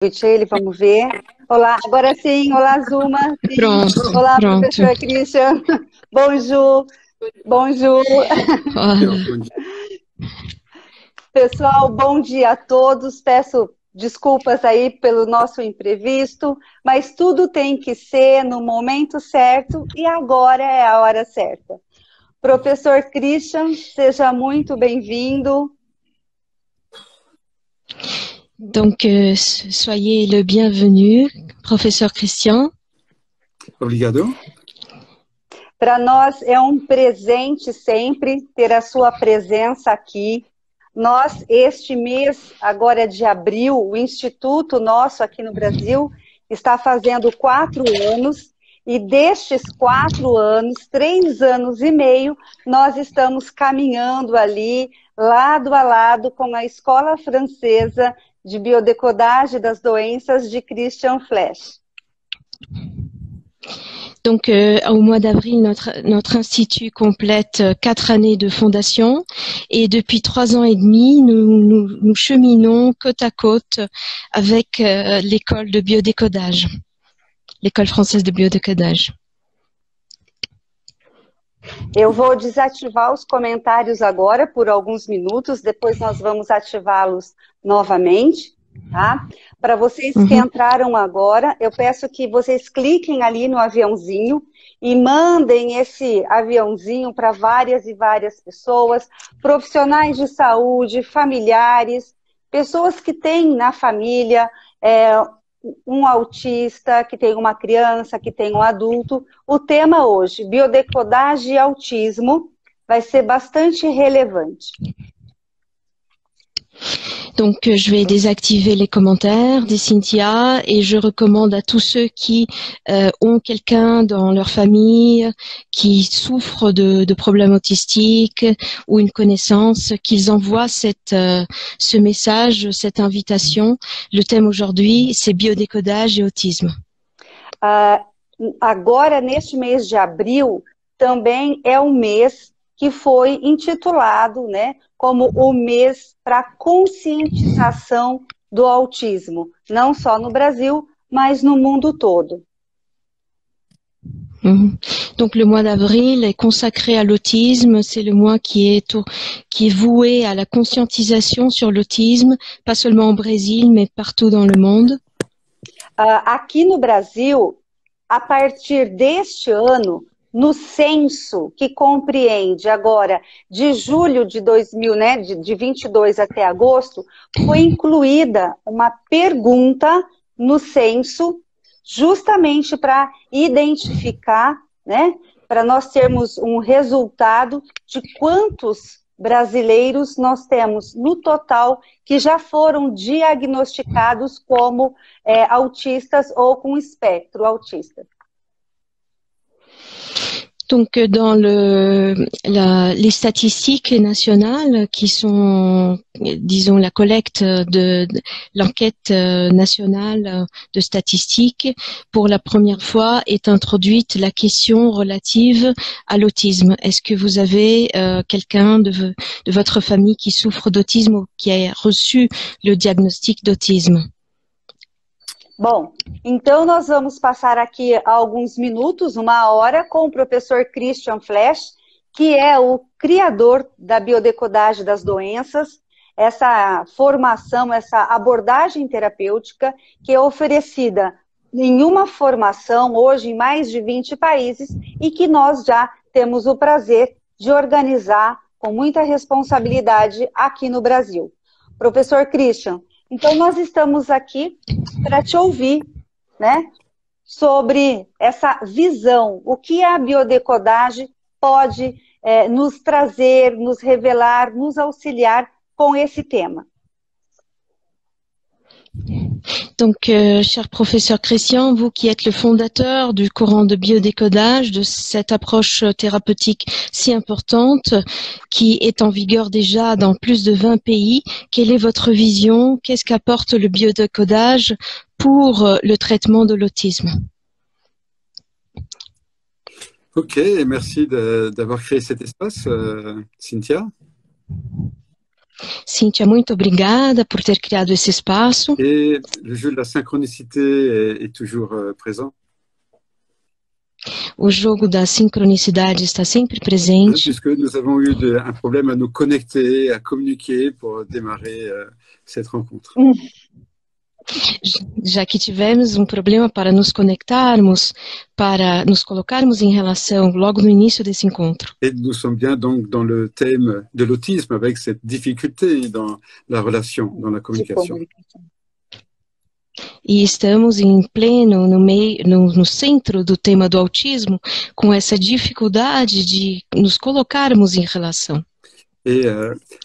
Ele, vamos ver. Olá, agora sim, olá Zuma, sim. Pronto, Olá, pronto. professor Christian, bonjour, bonjour. Olha, Pessoal, bom dia a todos, peço desculpas aí pelo nosso imprevisto, mas tudo tem que ser no momento certo e agora é a hora certa. Professor Christian, seja muito bem-vindo. donc soyez le bienvenu, professeur Christian. Obrigado. Para nós é um presente sempre ter a sua presença aqui. Nós, este mês, agora de abril, o Instituto nosso aqui no Brasil está fazendo 4 anos, e destes 4 anos, 3 anos e meio, nós estamos caminhando ali, lado a lado, com a Escola Francesa de Biodecodagem das Doenças de Christian Flesch. Donc, au mois d'avril, notre institut complète 4 années de fondation et depuis 3 ans et demi, nous cheminons côte à côte avec l'école de biodécodage, l'école française de biodécodage. Eu vou desativar os comentários agora por alguns minutos, depois nós vamos ativá-los novamente, tá? Para vocês que entraram agora, eu peço que vocês cliquem ali no aviãozinho e mandem esse aviãozinho para várias e várias pessoas, profissionais de saúde, familiares, pessoas que têm na família um autista, que tem uma criança, que tem um adulto. O tema hoje, biodecodagem e autismo, vai ser bastante relevante. Donc, je vais désactiver les commentaires des Cynthia et je recommande à tous ceux qui ont quelqu'un dans leur famille qui souffre de problèmes autistiques ou une connaissance, qu'ils envoient ce message, cette invitation. Le thème aujourd'hui, c'est biodécodage et autisme. Agora, neste mês de abril, também é um mês que foi intitulado, né, como o mês para conscientização do autismo, não só no Brasil, mas no mundo todo. Donc le mois d'avril est consacré à l'autisme, c'est le mois qui est voué à la conscientisation sur l'autisme, pas seulement au Brésil, mais partout dans le monde. Aqui no Brasil, a partir deste ano, no censo que compreende agora de julho de 2000, né, de 22 até agosto, foi incluída uma pergunta no censo justamente para identificar, né, para nós termos um resultado de quantos brasileiros nós temos no total que já foram diagnosticados como autistas ou com espectro autista. Donc, dans les statistiques nationales qui sont, disons, la collecte de l'enquête nationale de statistiques, pour la première fois est introduite la question relative à l'autisme. Est-ce que vous avez quelqu'un de votre famille qui souffre d'autisme ou qui a reçu le diagnostic d'autisme? Bom, então nós vamos passar aqui alguns minutos, 1 hora, com o professor Christian Flesch, que é o criador da biodecodagem das doenças, essa formação, essa abordagem terapêutica que é oferecida em uma formação hoje em mais de 20 países e que nós já temos o prazer de organizar com muita responsabilidade aqui no Brasil. Professor Christian, então nós estamos aqui para te ouvir, né, sobre essa visão, o que a biodecodagem pode nos trazer, nos revelar, nos auxiliar com esse tema. Donc, cher professeur Christian, vous qui êtes le fondateur du courant de biodécodage, de cette approche thérapeutique si importante, qui est en vigueur déjà dans plus de 20 pays, quelle est votre vision? Qu'est-ce qu'apporte le biodécodage pour le traitement de l'autisme? Ok, merci d'avoir créé cet espace, Cynthia. Cíntia, muito obrigada por ter criado esse espaço. Et le jeu de la synchronicité est toujours présent. O jogo da sincronicidade está sempre presente. Puisque nous avons eu un problème à nous connecter, à communiquer pour démarrer cette rencontre. Já que tivemos um problema para nos conectarmos, para nos colocarmos em relação logo no início desse encontro. Et nous sommes bien donc dans le thème de l'autisme avec cette difficulté dans la relation, dans la communication. E estamos em pleno, no centro do tema do autismo, com essa dificuldade de nos colocarmos em relação. Et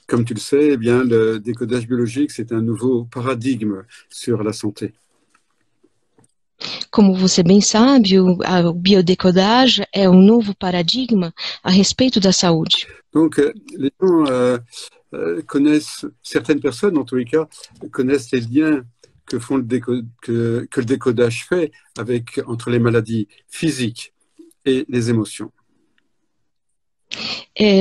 comme tu le sais, eh bien, le décodage biologique, c'est un nouveau paradigme sur la santé. Como você bem sabe, o biodecodage é um novo paradigma a respeito da saúde. Donc, les gens connaissent, certaines personnes en tous les cas, connaissent les liens que le décodage fait entre les maladies physiques et les émotions.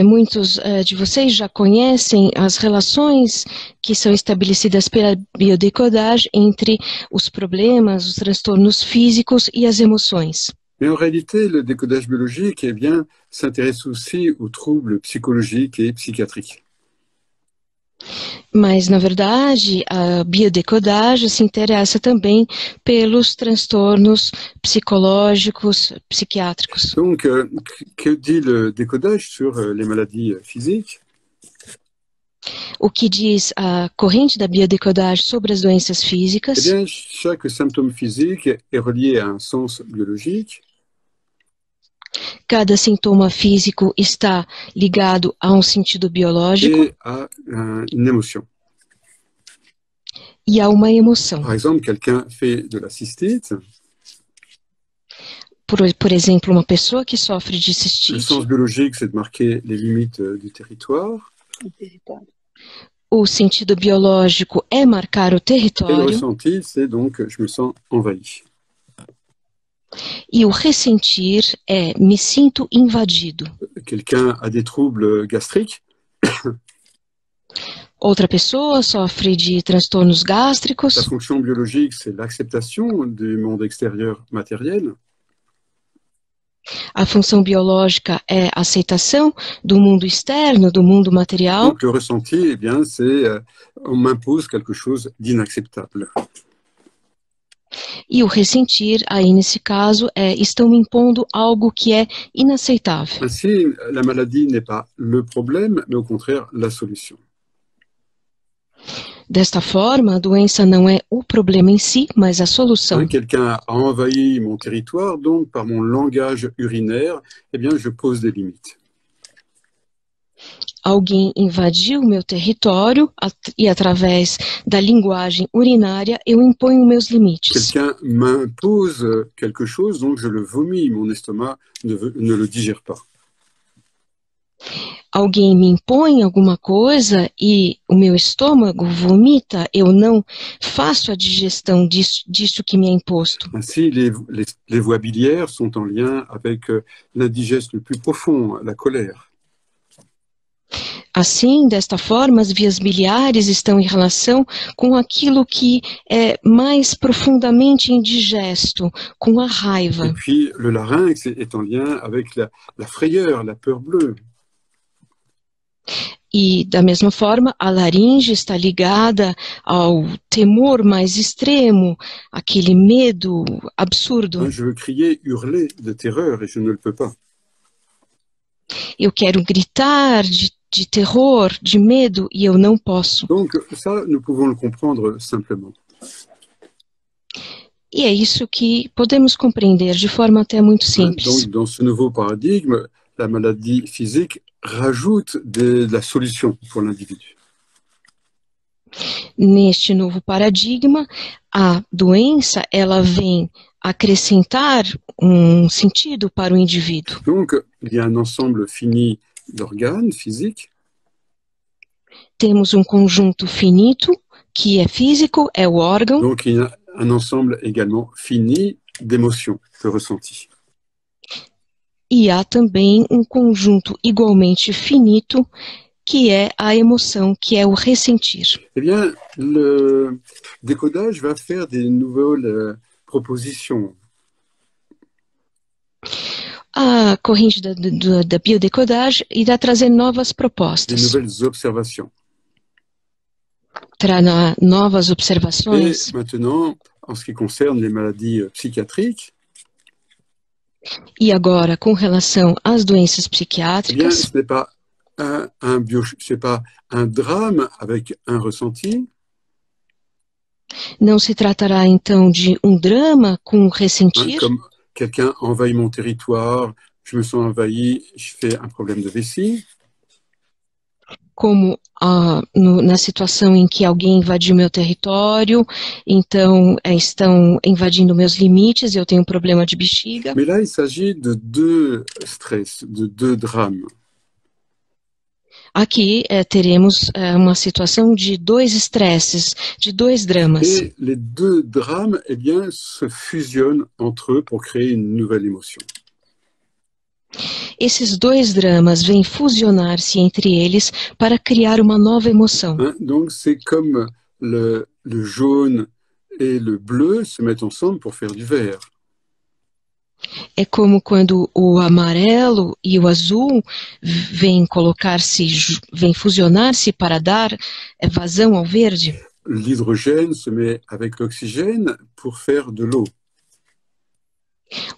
Muitos de vocês já conhecem as relações que são estabelecidas pela biodecodagem entre os problemas, os transtornos físicos e as emoções. Mais en réalité, le décodage biologique, eh bien, s'intéresse aussi aux troubles psychologiques et psychiatriques. Mas, na verdade, a biodecodagem se interessa também pelos transtornos psicológicos, psiquiátricos. Donc, que dit le décodage sur les maladies physiques? O que diz a corrente da biodecodagem sobre as doenças físicas? Eh bien, chaque symptôme physique est relié à un sens biologique. Cada sintoma físico está ligado a um sentido biológico et à une émotion. E a uma emoção. Par exemple, quelqu'un fait de la cystite. Por exemplo, uma pessoa que sofre de Le cistite. sens biologique, c'est de marquer les limites du territoire. O sentido biológico é marcar o Et le território. ressenti, c'est donc je me sens envahi. E o ressentir é me sinto invadido. Quelqu'un a des troubles gastriques. Outra pessoa sofre de transtornos gástricos. La fonction biologique, c'est l'acceptation du monde extérieur matériel. A função biológica é a aceitação do mundo externo, do mundo material. Donc le ressenti, eh bien, c'est on m'impose quelque chose d'inacceptable. E o ressentir, aí nesse caso, estão me impondo algo que é inaceitável. Ainsi, la maladie n'est pas le problème, mais au contraire la solution. Desta forma, a doença não é o problema em si, mas a solução. Quelqu'un a envahi mon territoire, donc par mon langage urinaire, eh bien, je pose des limites. Alguém invadiu o meu território e, através da linguagem urinária, eu imponho meus limites. Quelqu'un m'impose quelque chose, donc je le vomis. Mon estomac ne le digère pas. Alguém me impõe alguma coisa e o meu estômago vomita, eu não faço a digestão disso que me é imposto. Ainsi, les voies biliaires sont en lien avec l'indigeste le plus profond, la colère. Assim, desta forma, as vias biliares estão em relação com aquilo que é mais profundamente indigesto, com a raiva. Et puis, le larynx est en lien avec la frayeur, la peur bleue. E, da mesma forma, a laringe está ligada ao temor mais extremo, aquele medo absurdo. Je veux crier, hurler de terreur et je ne le peux pas. Eu quero gritar de terror, de medo, e eu não posso. Donc, ça, nous pouvons le comprendre simplement. E é isso que podemos compreender de forma até muito simples. Donc, dans ce nouveau paradigme, la maladie physique rajoute de la solution pour l'individu. Neste novo paradigma, a doença ela vem acrescentar um sentido para o indivíduo. Donc, il y a un ensemble fini d'organes physiques. Temos um conjunto finito, que é físico, é o órgão. Donc, il y a un ensemble également fini d'émotions, de ressentis. E há também um conjunto igualmente finito que é a emoção, que é o ressentir. Eh bien, le décodage va faire des nouvelles propositions. A corrente da biodecodagem irá trazer novas Des propostas, nouvelles observations. trará novas Et observações. maintenant, en ce qui concerne les maladies psychiatriques, E agora, com relação às doenças eh bien, psiquiátricas, ce n'est pas c'est pas un drame avec un ressenti, não se tratará então de um drama com hein, ressentir, comme quelqu'un envahit mon territoire, je me sens envahi, je fais un problème de vessie. como na situação em que alguém invadiu meu território, então estão invadindo meus limites e eu tenho um problema de bexiga. Mais là, il s'agit de deux stress, de deux drames. Aqui teremos uma situação de dois estresses, de dois dramas. Et les deux drames, eh bien, se fusionnent entre eux pour créer une nouvelle émotion. Esses dois dramas vêm fusionar-se entre eles para criar uma nova emoção. Hein, donc, c'est comme le jaune et le bleu se mettent ensemble pour faire du vert. É como quando o amarelo e o azul vêm fusionar-se para dar vazão ao verde. L'hydrogène se met avec l'oxygène pour faire de l'eau.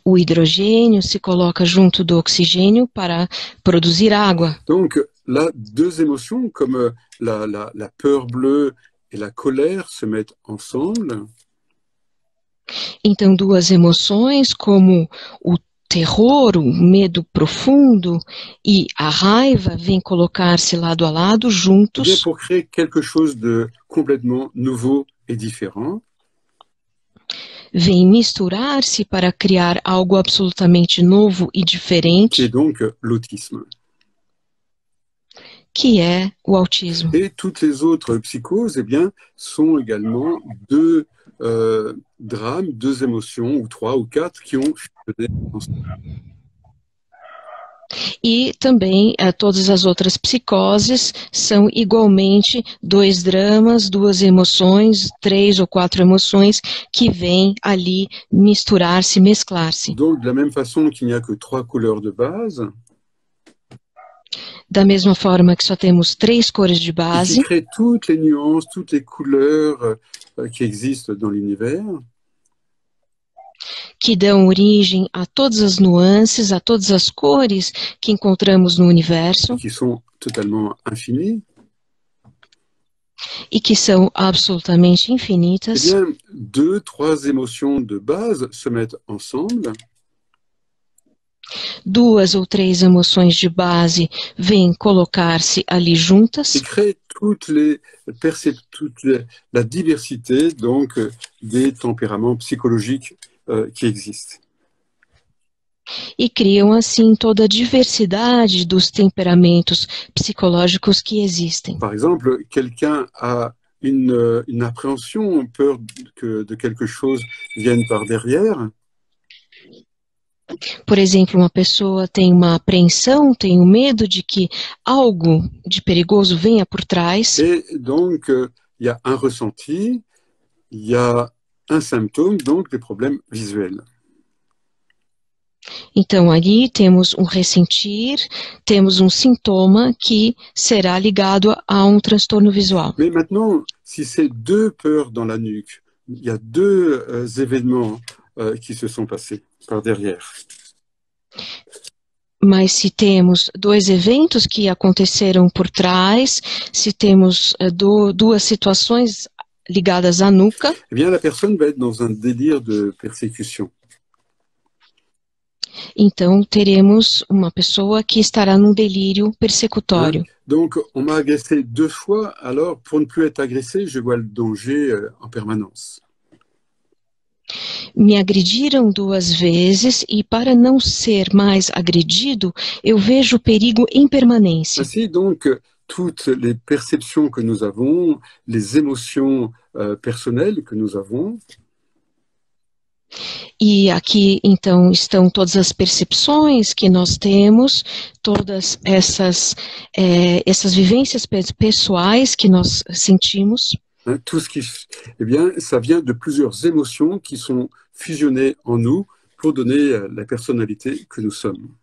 O hidrogênio se coloca junto do oxigênio para produzir água. Donc là, deux émotions comme la peur bleue et la colère se mettent ensemble. Então, duas emoções como o terror, o medo profundo e a raiva vêm colocar-se lado a lado, Eh bien, juntos, pour créer quelque chose de complètement nouveau et différent. vêm misturar-se para criar algo absolutamente novo e Qui est diferente, donc l'autisme. que é o autismo. Et toutes les autres psychoses, eh bien, sont également deux drames, deux émotions, ou trois ou quatre, qui ont fusionné ensemble. E também todas as outras psicoses são igualmente dois dramas, duas emoções, três ou quatro emoções que vêm ali misturar-se, mesclar-se. Donc, de la même façon qu'il n'y a que trois couleurs de base, Da mesma forma que só temos três cores de et qui base, créent toutes les nuances, toutes les couleurs qui existent dans l'univers, que dão origem a todas as nuances, a todas as cores que encontramos no universo qui sont totalement infinies, e que são absolutamente eh infinitas, bien, deux, trois émotions de base se mettent ensemble duas ou três emoções de base vêm colocar-se ali juntas et créent toute la diversité donc des tempéraments psychologiques qui existent. e criam assim toda a diversidade dos temperamentos psicológicos que existem. Par exemple, quelqu'un a une appréhension, peur de quelque chose vienne par derrière, Por exemplo, uma pessoa tem uma apreensão, tem o medo de que algo de perigoso venha por trás, et donc il y a un ressenti, il y a un symptôme, donc des problèmes visuels. então ali temos um ressentir, temos um sintoma que será ligado a um transtorno visual. Mais maintenant, si c'est deux peurs dans la nuque, il y a deux événements qui se sont passés par derrière. Mas se temos dois eventos que aconteceram por trás, se temos duas situações ligadas à nuca, Eh bien, la personne va être dans un délire de persécution. então teremos uma pessoa que estará num delírio persecutório. Donc, on m'a agressé deux fois, alors pour ne plus être agressé, je vois le danger en permanence. Me agrediram duas vezes e para não ser mais agredido, eu vejo o perigo em permanência. Ainsi, donc, toutes les perceptions que nous avons, les émotions personnelles que nous avons, E aqui, então, estão todas as percepções que nós temos, todas essas vivências pessoais que nós sentimos. Tout ce qui, eh bien, ça vient de plusieurs émotions qui sont fusionnées en nous pour donner la personnalité que nous sommes.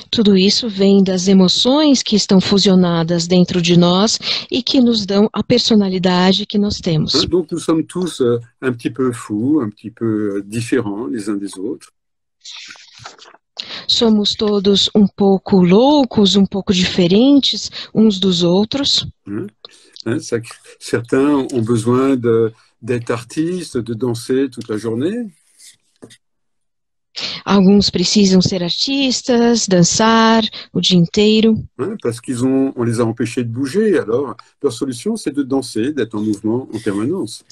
Tudo isso vem das emoções que estão fusionadas dentro de nós e que nos dão a personalidade que nós temos. Donc nous sommes tous un petit peu fous, un petit peu différents les uns des autres. Somos todos um pouco loucos, um pouco diferentes uns dos outros. Certains ont besoin d'être artistes, de danser toute la journée. Alguns precisam ser artistas, dançar o dia inteiro. Parce on les a empêchés de bouger. Alors, leur solution, c'est de danser, d'être en mouvement en permanence.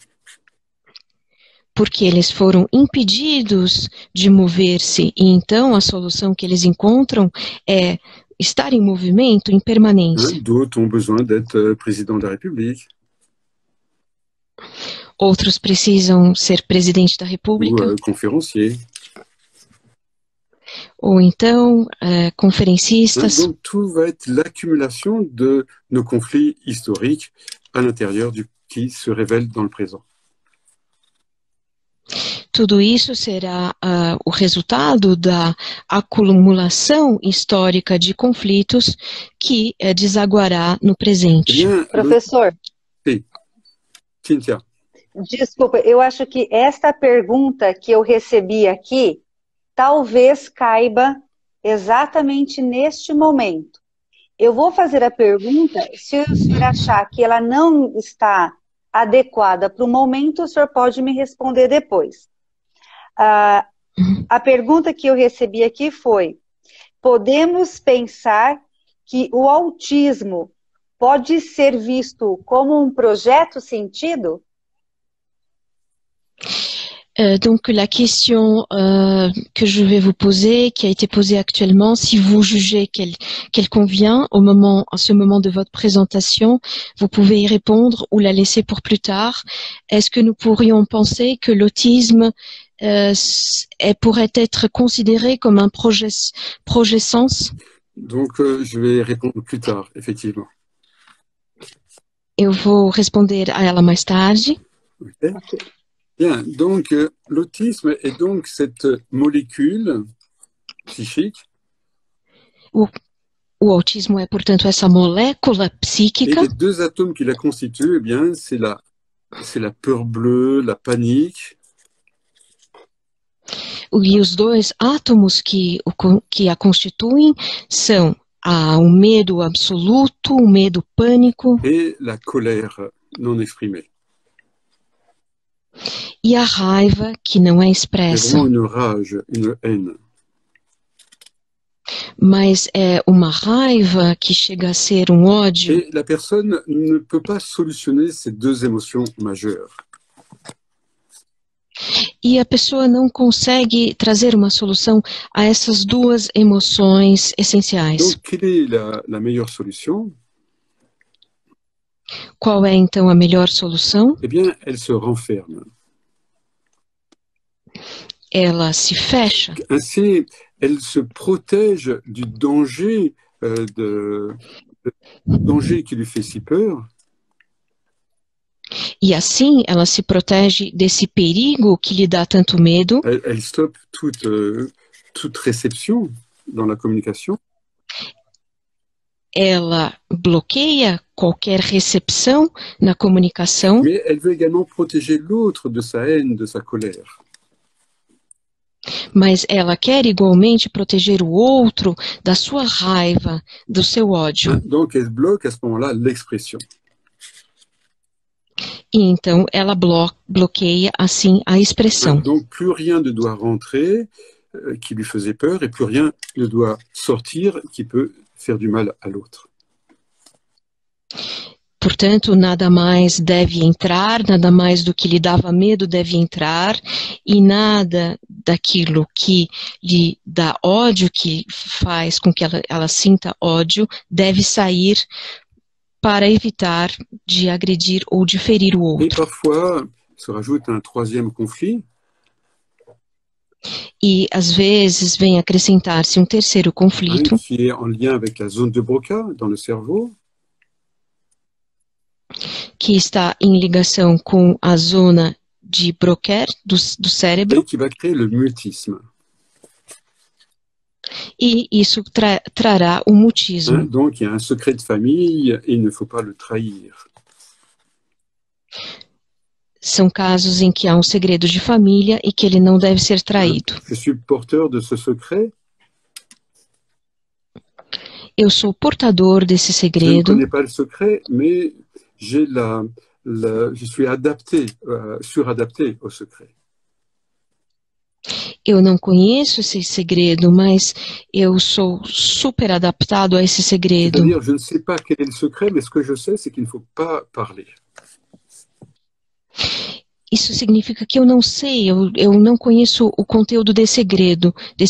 Porque eles foram impedidos de mover-se. E então a solução que eles encontram é estar em movimento, em permanência. D'autres ont besoin d'être président de la République. Outros precisam ser presidente da República. Ou conférencier. Ou então conferencistas. Donc tout va être l'accumulation de nos conflits historiques à l'intérieur qui se révèlent dans le présent. Tudo isso será o resultado da acumulação histórica de conflitos que desaguará no presente. Bien, Professor. Sim. Cíntia. Desculpa, eu acho que esta pergunta que eu recebi aqui talvez caiba exatamente neste momento. Eu vou fazer a pergunta, se o senhor achar que ela não está adequada para o momento, o senhor pode me responder depois. A pergunta que eu recebi aqui foi: podemos pensar que o autismo pode ser visto como um projeto sentido? Donc la question que je vais vous poser, qui a été posée actuellement, si vous jugez qu'elle convient à ce moment de votre présentation, vous pouvez y répondre ou la laisser pour plus tard. Est-ce que nous pourrions penser que l'autisme pourrait être considéré comme un projet sens? Donc je vais répondre plus tard, effectivement. Eu vou responder a ela mais tarde. Okay. Bien, donc l'autisme est donc cette molécule psychique. O autismo é, portanto, essa molécula psíquica. Et les deux atomes qui la constituent, eh bien, c'est la peur bleue, la panique. E os dois átomos que a constituem são o medo absoluto, o medo pânico. Et la colère non exprimée. E a raiva que não é expressa. C'est vraiment une rage, une haine. Mas é uma raiva que chega a ser um ódio. Et la personne ne peut pas solutionner ces deux émotions majeures. E a pessoa não consegue trazer uma solução a essas duas emoções essenciais. Donc, quelle est la meilleure solution? Qual é então a melhor solução? Eh bien, elle se renferme. Ela se fecha. Ainsi, elle se protège du danger, danger qui lui fait si peur. E assim ela se protege desse perigo que lhe dá tanto medo. Elle stoppe toute réception dans la communication. Ela bloqueia qualquer recepção na comunicação. Mais elle veut également protéger l'autre de sa haine, de sa colère. Mas ela quer igualmente proteger o outro da sua raiva, do seu ódio. Donc elle bloque à ce moment-là l'expression. E então ela bloqueia assim a expressão. Donc plus rien ne doit rentrer qui lui faisait peur et plus rien ne doit sortir qui peut faire du mal à l'autre. Portanto, nada mais deve entrar, nada mais do que lhe dava medo deve entrar, e nada daquilo que lhe dá ódio, que faz com que ela sinta ódio, deve sair para evitar de agredir ou de ferir o outro. Et parfois, se rajoute un troisième conflit. E às vezes vem acrescentar-se um terceiro conflito, qui est en lien avec la zone de Broca dans le cerveau, que está em ligação com a zona de Broca do et cérebro, qui va créer le mutisme. e isso trará o mutismo. Donc, il y a un secret de famille et il ne faut pas le trahir. São casos em que há um segredo de família e que ele não deve ser traído. Je suis porteur de ce secret. Eu sou portador desse Je ne segredo. connais pas le secret, mais j'ai je suis adapté, suradapté au secret. Eu não conheço esse segredo, mas eu sou super adaptado a esse segredo. C'est-à-dire, je ne sais pas quel est le secret, mais ce que je sais, c'est qu'il ne faut pas parler. Isso significa que eu não sei, eu não conheço o conteúdo desse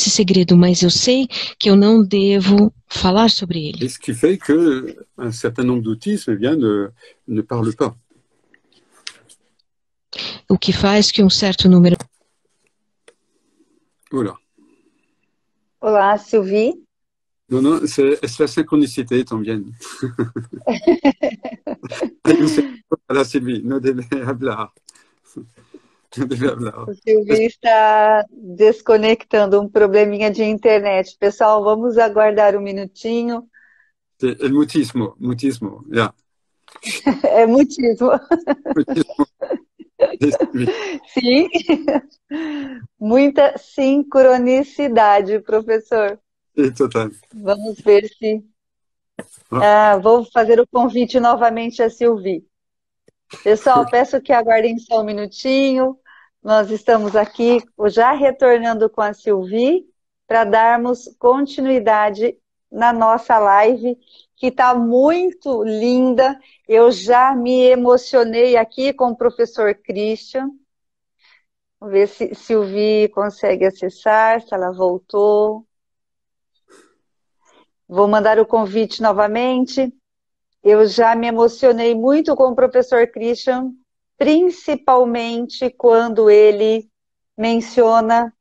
segredo, mas eu sei que eu não devo falar sobre ele. Et ce qui fait qu'un certain nombre d'autismes, eh bien, ne parlent pas. O que faz que um certo número... Voilà. Olá, Sylvie. Non, non, es la synchronicité también. Hola, Sylvie, no debe hablar. No debe hablar. O Sylvie está desconectando, um probleminha de internet. Pessoal, vamos aguardar um minutinho. El mutismo, yeah. É mutismo. Mutismo. Sim. Muita sincronicidade, professor. Total. Vamos ver se... vou fazer o convite novamente a Sylvie. Pessoal, peço que aguardem só um minutinho. Nós estamos aqui já retornando com a Sylvie para darmos continuidade na nossa live, que está muito linda. Eu já me emocionei aqui com o professor Christian. Vamos ver se Sylvie consegue acessar, se ela voltou. Vou mandar o convite novamente. Eu já me emocionei muito com o professor Christian, principalmente quando ele menciona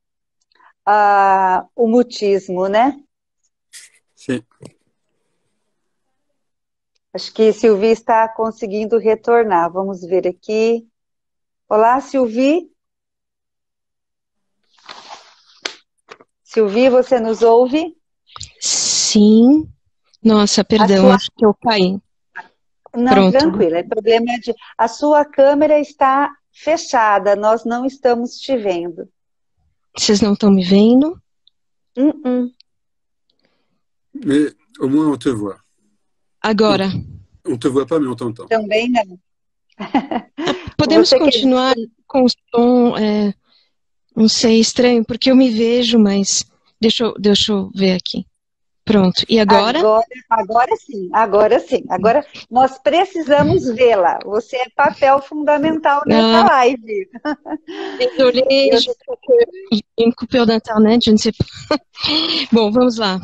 o mutismo, né? Sim. Acho que Sylvie está conseguindo retornar. Vamos ver aqui. Olá, Sylvie. Sylvie, você nos ouve? Sim. Nossa, perdão, acho que eu caí. Não, Pronto. tranquilo. É problema de... A sua câmera está fechada. Nós não estamos te vendo. Vocês não estão me vendo? Mais au moins on te voit. Agora. On te voit pas, mais on t'entend. Também não. Podemos continuar com o som, não sei, estranho, porque eu me vejo, mas deixa eu ver aqui. Pronto, e agora? Agora sim. Agora nós precisamos vê-la. Você é papel fundamental nessa live. Désolée, je crois qu'il y a une coupure d'internet, je ne sais pas. Bom, vamos lá.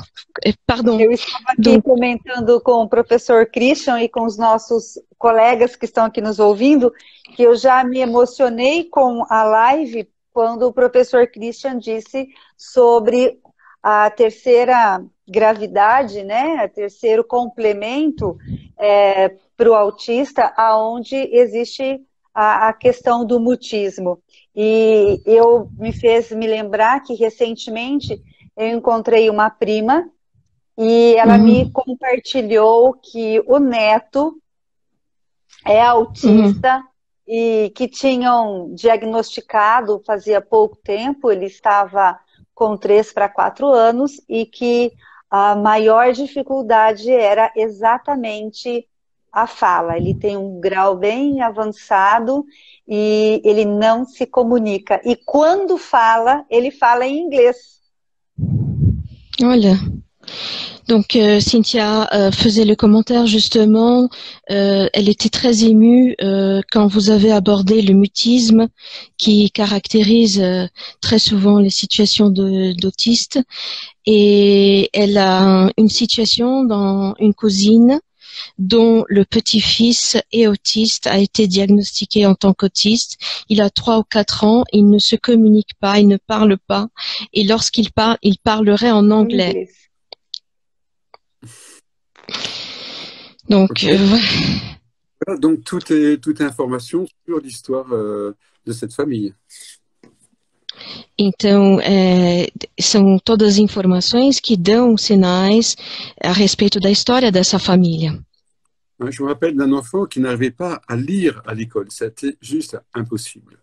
Pardon. Eu estava aqui comentando com o professor Christian e com os nossos colegas que estão aqui nos ouvindo, que eu já me emocionei com a live quando o professor Christian disse sobre a terceira gravidade, né, terceiro complemento para o autista, aonde existe a questão do mutismo. E me fez me lembrar que recentemente eu encontrei uma prima e ela me compartilhou que o neto é autista e que tinham diagnosticado fazia pouco tempo, ele estava com 3 para 4 anos e que a maior dificuldade era exatamente a fala. Ele tem um grau bem avançado e ele não se comunica. E quando fala, ele fala em inglês. Olha, donc Cynthia faisait le commentaire justement, elle était très émue quand vous avez abordé le mutisme qui caractérise très souvent les situations d'autistes, et elle a une situation dans une cousine dont le petit-fils est autiste, a été diagnostiqué en tant qu'autiste. Il a 3 ou 4 ans, il ne se communique pas, il ne parle pas, et lorsqu'il parle, il parlerait en anglais. Inglês. Donc, Ok. Voilà, donc, toute information sur l'histoire de cette famille. então, são todas informações que dão sinais a respeito da história dessa família. Hein, je me rappelle d'un enfant qui n'arrivait pas à lire à l'école. C'était juste impossible.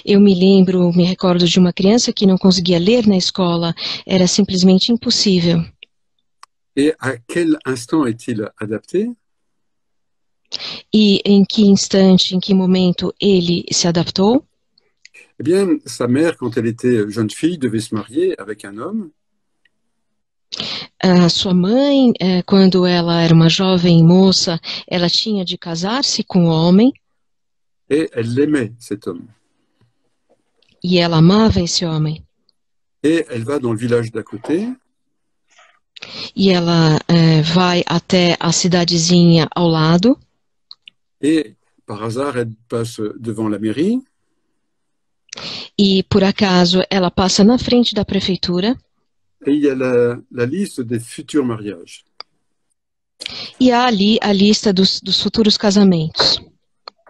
Eu me recordo de uma criança que não conseguia ler na escola, era simplesmente impossível. Et à quel instant est-il adapté? E em que instante, em que momento ele se adaptou? Eh bien, sa mère, quand elle était jeune fille, devait se marier avec un homme. A sua mãe, quando ela era uma jovem moça, ela tinha de casar-se com um homem Et elle l'aimait, cet homme. e ela amava esse homem. Et elle va dans le village d'à côté. E ela vai até a cidadezinha ao lado Et par hasard, elle passe devant la mairie. e, por acaso, ela passa na frente da prefeitura Et il y a la liste des futurs mariages. e há ali a lista dos futuros casamentos.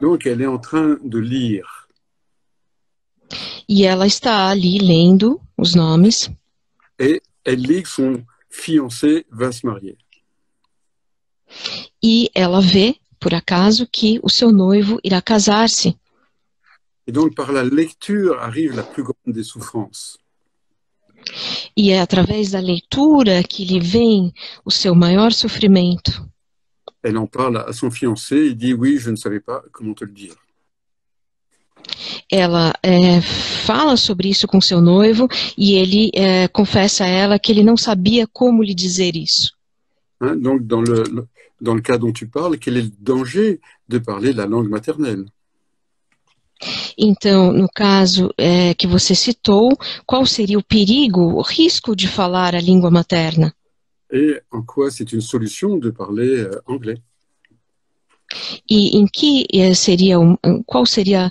Donc, elle est en train de lire. E ela está ali lendo os nomes Et elle lit que son fiancé va se marier. e ela vê, por acaso, que o seu noivo irá casar-se. Et donc, par la lecture arrive la plus grande des souffrances. E é através da leitura que lhe vem o seu maior sofrimento. Elle en parle à son fiancé. Il dit, oui, je ne savais pas comment te le dire. Ela fala sobre isso com seu noivo e ele confessa a ela que ele não sabia como lhe dizer isso. Hein, donc, dans le cas dont tu parles, quel est le danger de parler la langue maternelle? Então, no caso que você citou, qual seria o perigo, o risco de falar a língua materna? Et en quoi c'est une solution de parler anglais? E em que qual seria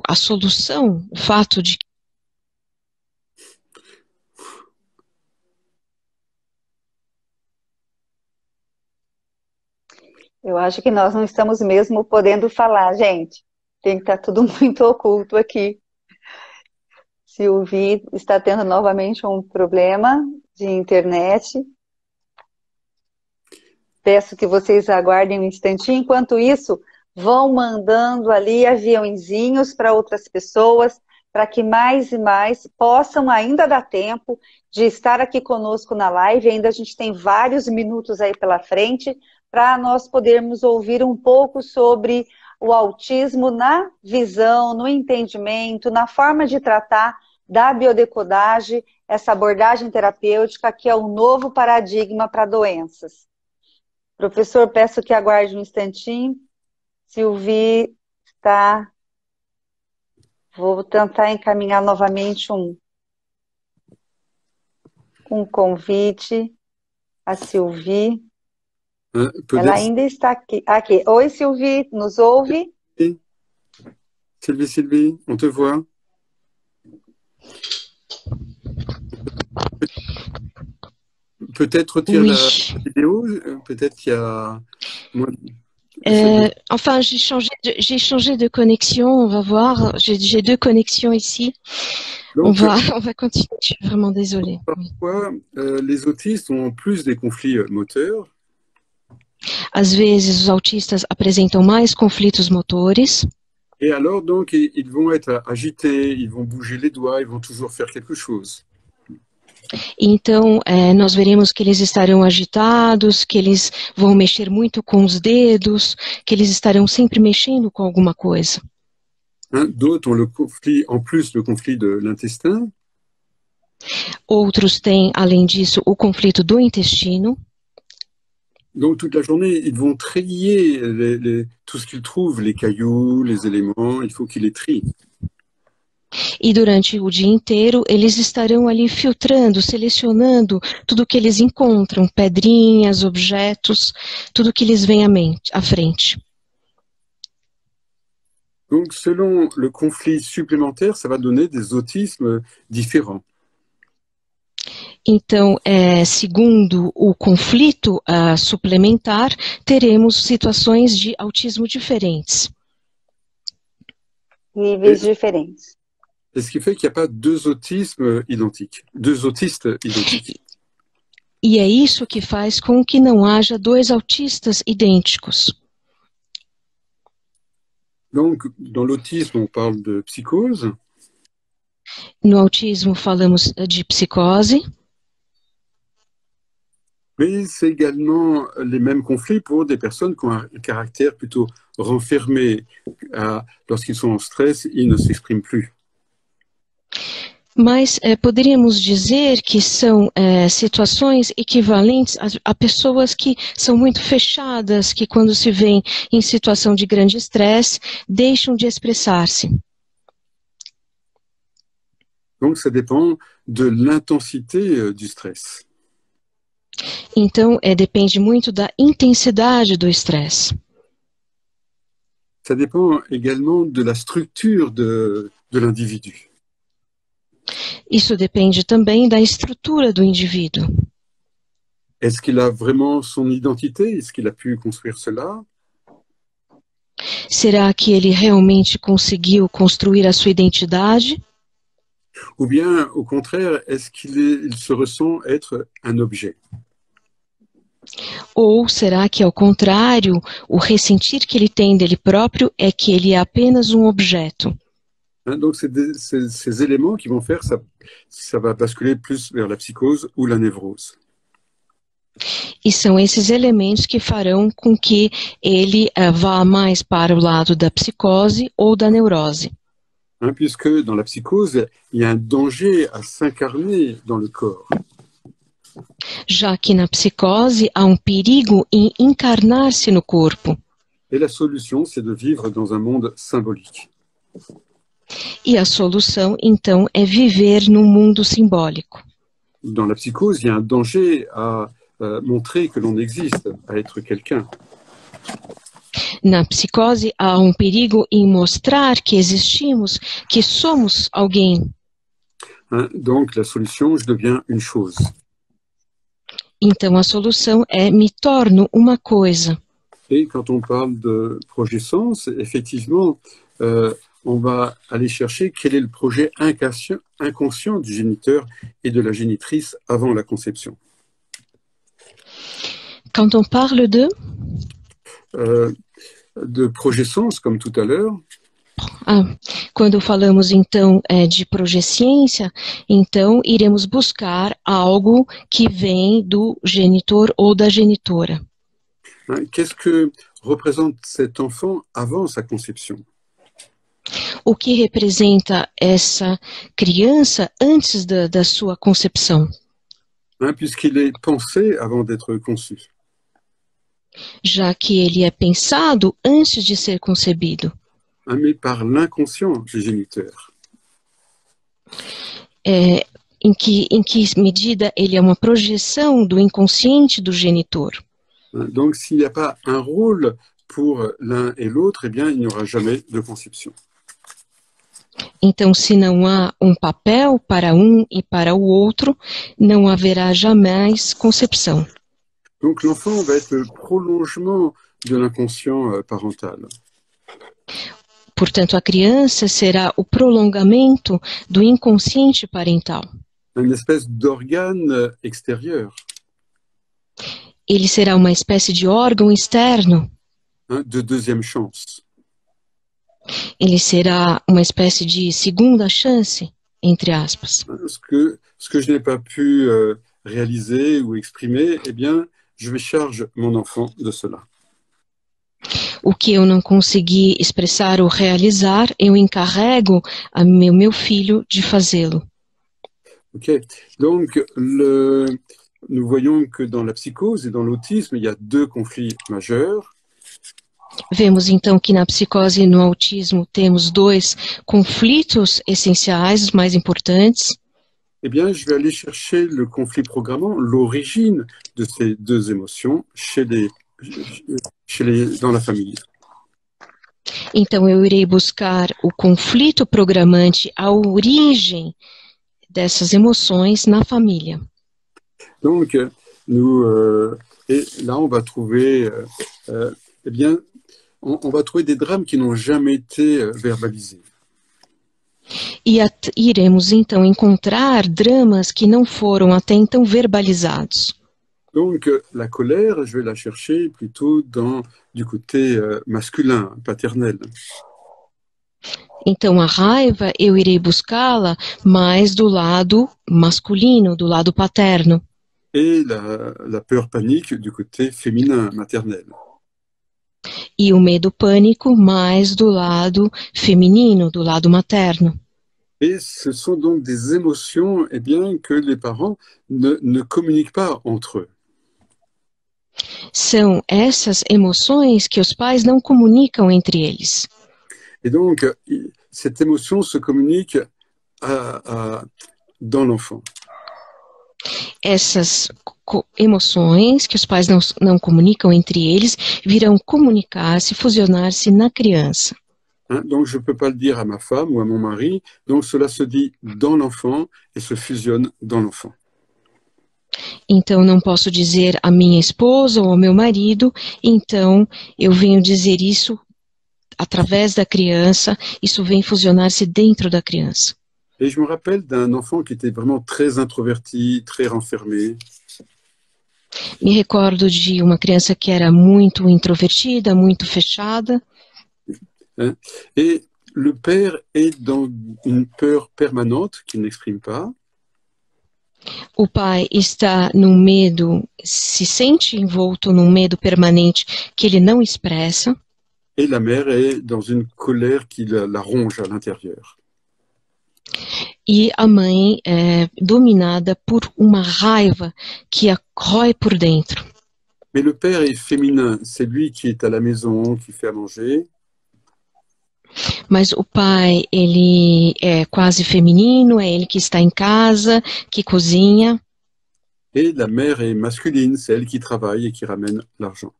a solução, o fato de Eu acho que nós não estamos mesmo podendo falar, gente. Tem que estar tudo muito oculto aqui. Sylvie está tendo novamente um problema de internet. Peço que vocês aguardem um instantinho. Enquanto isso, vão mandando ali aviãozinhos para outras pessoas, para que mais e mais possam, ainda dar tempo de estar aqui conosco na live. Ainda a gente tem vários minutos aí pela frente, para nós podermos ouvir um pouco sobre o autismo na visão, no entendimento, na forma de tratar da biodecodagem, essa abordagem terapêutica que é um novo paradigma para doenças. Professor, peço que aguarde um instantinho. Sylvie está... Vou tentar encaminhar novamente um convite a Sylvie. Ela ainda está aqui. Oi, Sylvie, nos ouve? Sylvie, on te voit. Peut-être retire oui. La vidéo, peut-être qu'il y a... Enfin, j'ai changé de connexion, on va voir. J'ai 2 connexions ici. Donc, on va continuer, je suis vraiment désolée. Parfois, les autistes ont plus des conflits moteurs. Às vezes, os autistas apresentam mais conflitos motores. Et alors, donc, ils vont être agités, ils vont bouger les doigts, ils vont toujours faire quelque chose. Então, nós veremos que eles estarão agitados, que eles vão mexer muito com os dedos, que eles estarão sempre mexendo com alguma coisa. D'autres ont le conflit, en plus le conflit de l'intestin. Outros têm, além disso, o conflito do intestino. Donc, toute la journée, ils vont trier tout ce qu'ils trouvent, les cailloux, les éléments, il faut qu'ils les trient. E durante o dia inteiro, eles estarão ali filtrando, selecionando tudo que eles encontram, pedrinhas, objetos, tudo que lhes vem à frente. Donc, selon le conflit supplémentaire, ça va donner des autismes différents. Então, segundo o conflito suplementar, teremos situações de autismo diferentes. Níveis diferentes. Et ce qui fait qu'il n'y a pas deux autismes identiques, deux autistes identiques. E é isso que faz com que não haja dois autistas idênticos. Donc, dans l'autisme, on parle de psychose. No autismo falamos de psicose, Mais c'est également les mêmes conflits pour des personnes qui ont un caractère plutôt renfermé. Lorsqu'ils sont en stress, ils ne s'expriment plus. mas poderíamos dizer que são situações equivalentes a pessoas que são muito fechadas, que quando se veem em situação de grande estresse, deixam de expressar-se. Donc, ça dépend de l'intensité du stress. Então, depende muito da intensidade do estresse. Ça dépend également de la structure de l'individu. Isso depende também da estrutura do indivíduo. Est-ce qu'il a vraiment son identité? Est-ce qu'il a pu construire cela? Será que ele realmente conseguiu construir a sua identidade? Ou bien, au contraire, est-ce qu'il se ressent être un objet? Ou será que, ao contrário, o ressentir que ele tem dele próprio é que ele é apenas um objeto? Donc, c'est ces éléments qui vont faire ça va basculer plus vers la psychose ou la névrose. E são esses elementos que farão com que ele vá mais para o lado da psicose ou da neurose. Puisque dans la psychose, il y a un danger à s'incarner dans le corps. Já que na psicose há um perigo em encarnar-se no corpo. Et la solution, c'est de vivre dans un monde symbolique. E a solução, então, é viver num mundo simbólico. Dans la psychose, il y a un danger à montrer que l'on existe, à être quelqu'un. Na psicose, há um perigo em mostrar que existimos, que somos alguém. Donc, la solution, je deviens une chose. Então, a solução é me torno uma coisa. Et quand on parle de projet-sens, effectivement, on va aller chercher quel est le projet inconscient du géniteur et de la génitrice avant la conception. Quand on parle de projet-sens, comme tout à l'heure, quando falamos então de progesciência, então iremos buscar algo que vem do genitor ou da genitora. Qu'est-ce que représente cet enfant avant sa conception? O que representa essa criança antes da sua concepção? Puisqu'il est pensé avant d'être conçu. Já que ele é pensado antes de ser concebido. Mais par l'inconscient du géniteur. Em que medida ele é uma projeção do inconsciente do genitor. Donc, s'il n'y a pas un rôle pour l'un et l'autre, eh bien, il n'y aura jamais de conception. Então, se não há um papel para um e para o outro, não haverá jamais concepção. Donc, l'enfant va être le prolongement de l'inconscient parental. Portanto, a criança será o prolongamento do inconsciente parental. Une espèce d'organe extérieur. Ele será uma espécie de órgão externo. De deuxième chance. Ele será uma espécie de segunda chance, entre aspas. Ce que je n'ai pas pu réaliser ou exprimer, eh bien, je vais charge mon enfant de cela. O que eu não consegui expressar ou realizar, eu encarrego a meu filho de fazê-lo. Ok. Donc, nous voyons que dans la psychose et dans l'autisme, il y a deux conflits majeurs. Vemos então que na psicose e no autismo temos dois conflitos essenciais, os mais importantes. Eh bien, je vais aller chercher le conflit programmant, l'origine de ces deux émotions dans la famille. Então eu irei buscar o conflito programante, a origem dessas emoções na família. Donc, et là, on va trouver, eh bien, on va trouver des drames qui n'ont jamais été verbalisés. E iremos então encontrar dramas que não foram até então verbalizados. Donc, la colère, je vais la chercher plutôt du côté masculin, paternel. Então, a raiva, eu irei buscá-la mais do lado masculino, do lado paterno. Et la peur panique du côté féminin, maternel. E o medo pânico mais do lado feminino, do lado materno. Et ce sont donc des émotions bien, que les parents ne communiquent pas entre eux. São essas emoções que os pais não comunicam entre eles. Et donc, cette émotion se communique dans l'enfant. Essas emoções que os pais não comunicam entre eles virão comunicar-se, fusionar-se na criança. Donc, je ne peux pas le dire à ma femme ou à mon mari, donc cela se dit dans l'enfant et se fusionne dans l'enfant. Então, não posso dizer à minha esposa ou ao meu marido, então eu venho dizer isso através da criança, isso vem fusionar-se dentro da criança. Et je me rappelle d'un enfant qui était vraiment très introverti, très renfermé. Me recordo de uma criança que era muito introvertida, muito fechada. Et le père est dans une peur permanente qu'il n'exprime pas. O pai está num medo, se sente envolto num medo permanente que ele não expressa. Et la mère est dans une colère qui la ronge à l'intérieur. E a mãe é dominada por uma raiva que a rói por dentro. Mais le père est féminin, c'est lui qui est à la maison, qui fait à manger. Mas o pai, ele é quase feminino, é ele que está em casa, que cozinha. Et la mère est masculine, c'est elle qui travaille et qui ramène l'argent.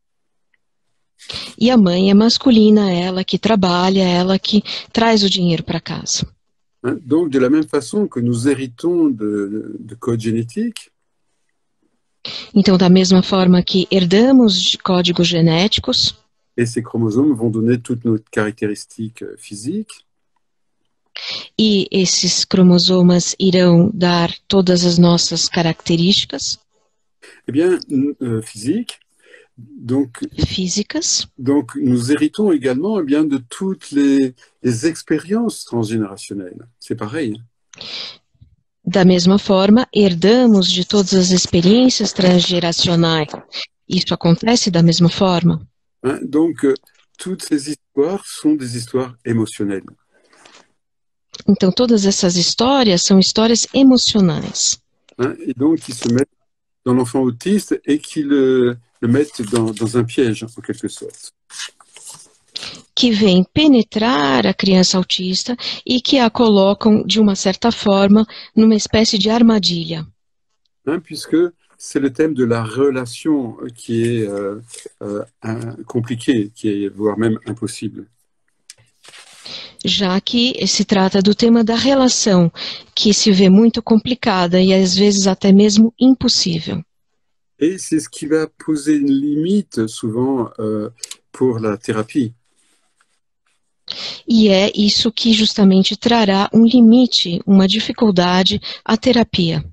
E a mãe é masculina, ela que trabalha, ela que traz o dinheiro para casa. Donc, de la même façon que nous héritons de code génétique, então, da mesma forma que herdamos de códigos genéticos, et ces chromosomes vont donner toutes nos caractéristiques physiques, e esses cromossomas irão dar todas as nossas características eh bien, physiques, donc físicas. Donc, nous héritons également bien, de toutes les expériences transgénérationnelles. C'est pareil. Da mesma forma, herdamos de todas as experiências transgeracionais. Isso acontece da mesma forma. Donc, toutes ces histoires sont des histoires émotionnelles. Então, todas essas histórias são histórias emocionais. Et donc, qui se mettent dans l'enfant autiste et qui le mettent dans un piège, en quelque sorte. Que vem penetrar a criança autista e que a colocam, de uma certa forma, numa espécie de armadilha. Puisque c'est le thème de la relation qui est compliqué, qui est voire même impossible. Já que se trata do tema da relação, que se vê muito complicada e às vezes até mesmo impossível. Et c'est ce qui va poser une limite souvent pour la thérapie. E é isso que justamente trará um limite, uma dificuldade à terapia.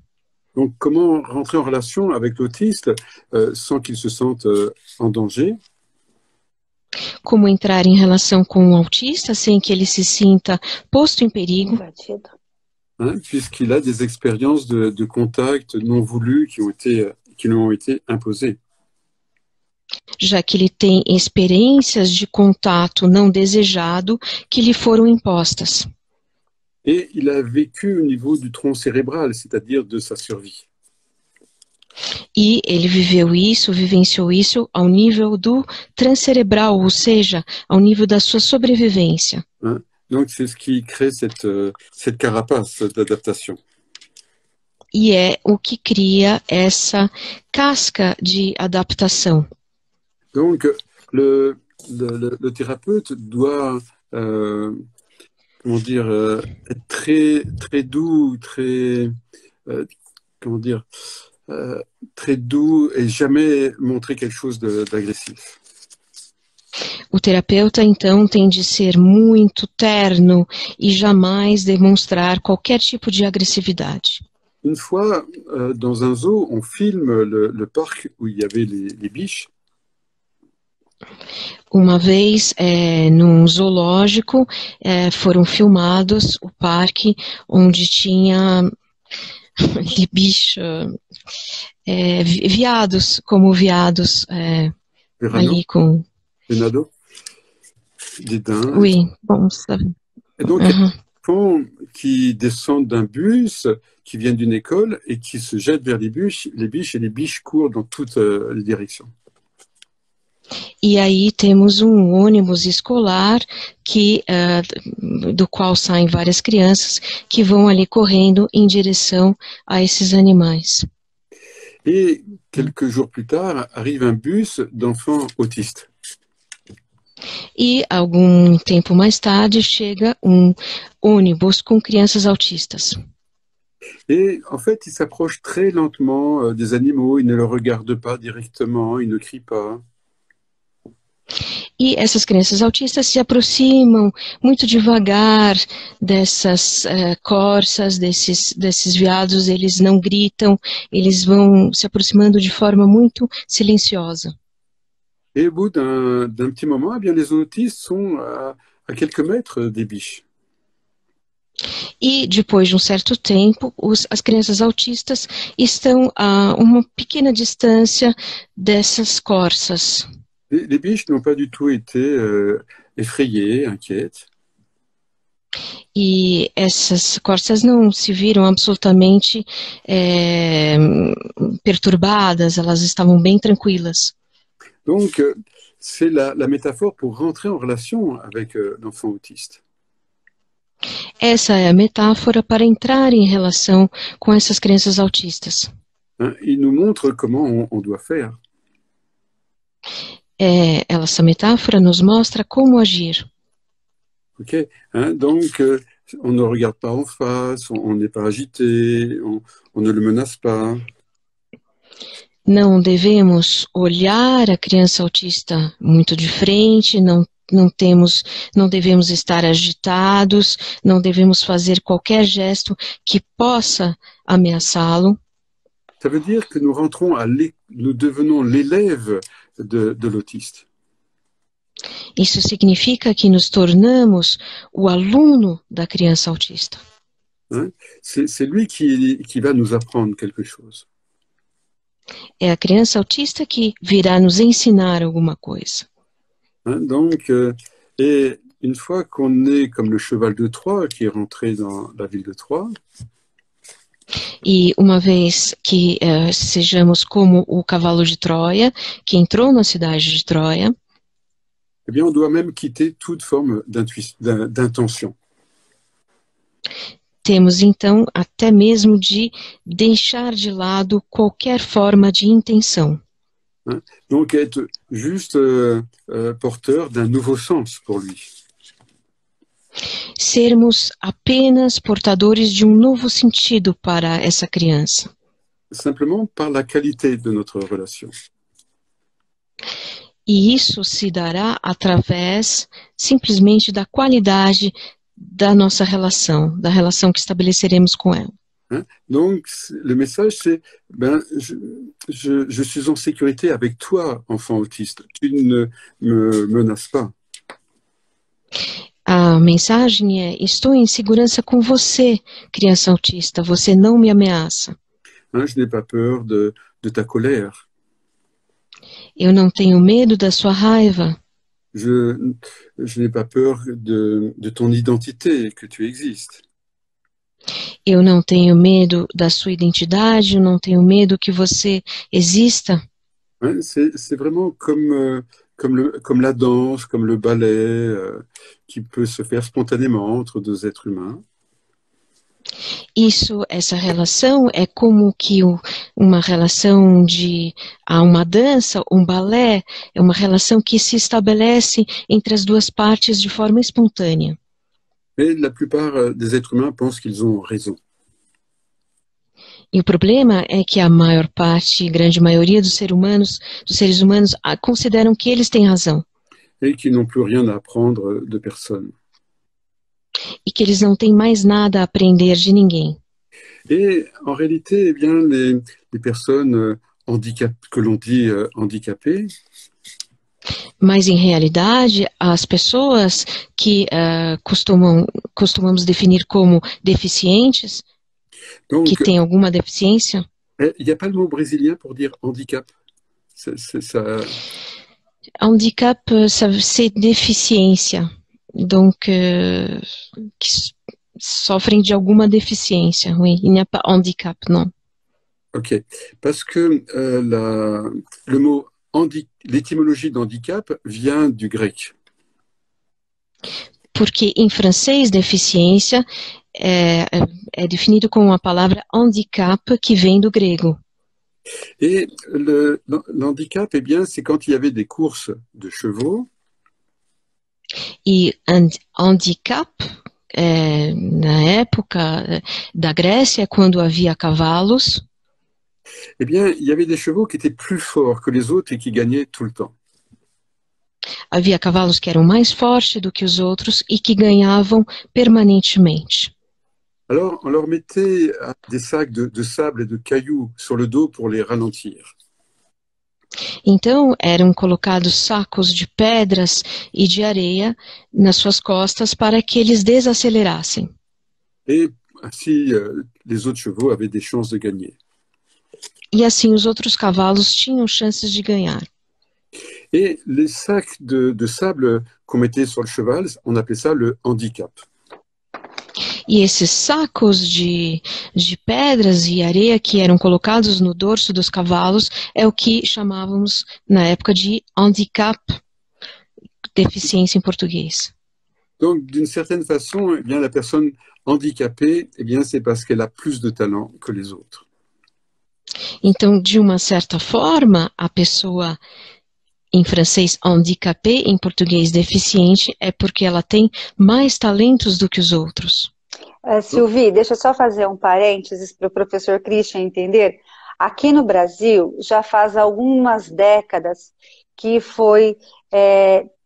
Donc, comment rentrer en relation avec l'autiste sans qu'il se sente en danger? Como entrar em relação com o autista sem que ele se sinta posto em perigo? Puisqu'il a des expériences de contact non voulues qui lui ont été imposées. Já que ele tem experiências de contato não desejado que lhe foram impostas. Et il a vécu au niveau du tronc cérébral, c'est-à-dire de sa survie. E ele vivenciou isso ao nível do transcerebral, ou seja, ao nível da sua sobrevivência. Hein. Donc c'est ce qui crée cette carapace d'adaptation. E é o que cria essa casca de adaptação. Donc le thérapeute doit comment dire être très doux, comment dire très doux et jamais montrer quelque chose d'agressif. O terapeuta, então, tem de ser muito terno e jamais demonstrar qualquer tipo de agressividade. Une fois, dans un zoo, on filme le parc où il y avait les biches. Uma vez, num zoológico, foram filmados o parque onde tinha bicho, viados, como viados, ali com... Venado, des daims. Oui, bon, ça... Et donc, il y a des enfants qui descendent d'un bus, qui viennent d'une école et qui se jettent vers les biches et les biches courent dans toutes les directions. E aí temos um ônibus escolar do qual saem várias crianças que vão ali correndo em direção a esses animais. Et quelques jours plus tard, arrive un bus d'enfants autistes. E algum tempo mais tarde chega um ônibus com crianças autistas. Et en fait, ils s'approchent très lentement des animaux, ils ne le regardent pas directement, ils ne crient pas. E essas crianças autistas se aproximam muito devagar dessas corças, desses veados, eles não gritam, eles vão se aproximando de forma muito silenciosa. Et au bout d'un petit moment, eh bien, les autistes sont à quelques mètres des biches. E depois de um certo tempo, as crianças autistas estão a uma pequena distância dessas corças. Les biches n'ont pas du tout été effrayées, inquiètes. E essas corças não se viram absolutamente perturbadas, elas estavam bem tranquilas. Donc, c'est la métaphore pour rentrer en relation avec l'enfant autiste. Essa é a metáfora para entrar em relação com essas crianças autistas. Hein, il nous montre comment on doit faire. Essa metáfora nos mostra como agir. Ok, hein, donc on ne regarde pas en face, on n'est pas agité, on ne le menace pas. Não devemos olhar a criança autista muito de frente, não devemos estar agitados, não devemos fazer qualquer gesto que possa ameaçá-lo. Ça veut dire que nous devenons l'élève de l'autiste. Isso significa que nos tornamos o aluno da criança autista. Hein? C'est lui qui va nous apprendre quelque chose. É a criança autista que virá nos ensinar alguma coisa. Hein? Donc, et une fois qu'on est comme le cheval de Troie qui est rentré dans la ville de Troie, e uma vez que sejamos como o cavalo de Troia, que entrou na cidade de Troia, eh bien, on doit même quitter toute forme d'intention. Temos então até mesmo de deixar de lado qualquer forma de intenção. Hein? Donc, être juste porteur d'un nouveau sens pour lui. Sermos apenas portadores de um novo sentido para essa criança. Simplement par la qualité de notre relation. E isso se dará através simplesmente da qualidade da nossa relação, da relação que estabeleceremos com ela. Hein? Donc, le message, c'est je suis en sécurité avec toi, enfant autiste. Tu ne me menaces pas. A mensagem é: estou em segurança com você, criança autista. Você não me ameaça. Hein? Je n'ai pas peur de ta colère. Eu não tenho medo da sua raiva. Je n'ai pas peur de ton identité, que tu existes. Eu não tenho medo da sua identidade, eu não tenho medo que você exista. Hein, c'est vraiment comme la danse, comme le ballet, qui peut se faire spontanément entre deux êtres humains. Essa relação é como que uma relação de uma dança, um balé, é uma relação que se estabelece entre as duas partes de forma espontânea. Mais la plupart des êtres humains pensent qu'ils ont raison. E o problema é que a maior parte, grande maioria dos seres humanos, consideram que eles têm razão. Et qu'ils n'ont plus rien à apprendre de personne. E que eles não têm mais nada a aprender de ninguém. Et en réalité, eh bien, les personnes que l'on dit handicapées, mas em realidade, as pessoas que costumamos definir como deficientes, donc, que têm alguma deficiência, il n'y a pas le mot brésilien pour dire handicap. Ça... Handicap, c'est deficiência. Donc, que sofrem de alguma deficiência. Oui, il n'y a pas handicap, non. Ok, parce que le mot l'étymologie d'handicap vient du grec. Porque em francês, deficiência é definido como a palavra handicap, que vem do grego. Et l'handicap, eh bien, c'est quand il y avait des courses de chevaux. E handicap, na época da Grécia, quando havia cavalos, eh bien, il y avait des chevaux qui étaient plus forts que les autres et qui gagnaient tout le temps. Havia cavalos que eram mais fortes do que os outros e que ganhavam permanentemente. Alors, on leur mettait des sacs de sable et de cailloux sur le dos pour les ralentir. Então, eram colocados sacos de pedras e de areia nas suas costas para que eles desacelerassem. Et ainsi, les autres chevaux avaient des chances de gagner. E assim, os outros cavalos tinham chances de ganhar. Et les sacs de sable qu'on mettait sur le cheval, on appelait ça le handicap. E esses sacos de pedras e areia que eram colocados no dorso dos cavalos é o que chamávamos na época de handicap, deficiência em português. Donc, d'une certaine façon, eh bien, la personne handicapée, eh bien, c'est parce qu'elle a plus de talent que les autres. Então, de uma certa forma, a pessoa, em francês handicapé, em português deficiente, é porque ela tem mais talentos do que os outros. Sylvie, deixa eu só fazer um parênteses para o professor Christian entender. Aqui no Brasil, já faz algumas décadas que foi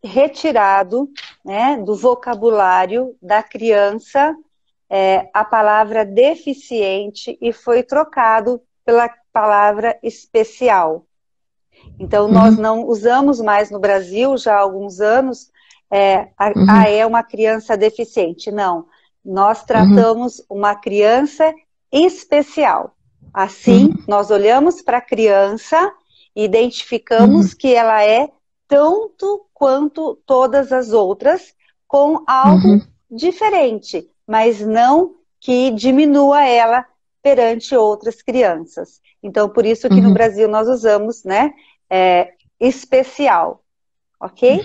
retirado, né, do vocabulário da criança a palavra deficiente e foi trocado pela palavra especial. Então, nós não usamos mais no Brasil, já há alguns anos, é uma criança deficiente. Não. Nós tratamos uma criança especial. Assim, nós olhamos para a criança e identificamos que ela é tanto quanto todas as outras, com algo diferente, mas não que diminua ela perante outras crianças. Então, por isso que no Brasil nós usamos, né, especial. Ok?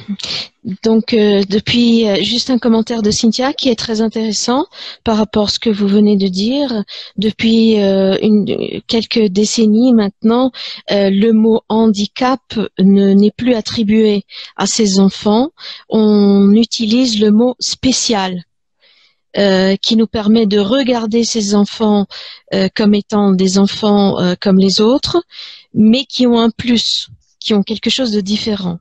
Donc, depuis, juste un commentaire de Cynthia qui est très intéressant par rapport à ce que vous venez de dire. Depuis quelques décennies maintenant, le mot handicap n'est plus attribué à ces enfants. On utilise le mot spécial, qui nous permet de regarder ces enfants comme étant des enfants comme les autres, mais qui ont un plus, qui ont quelque chose de différent.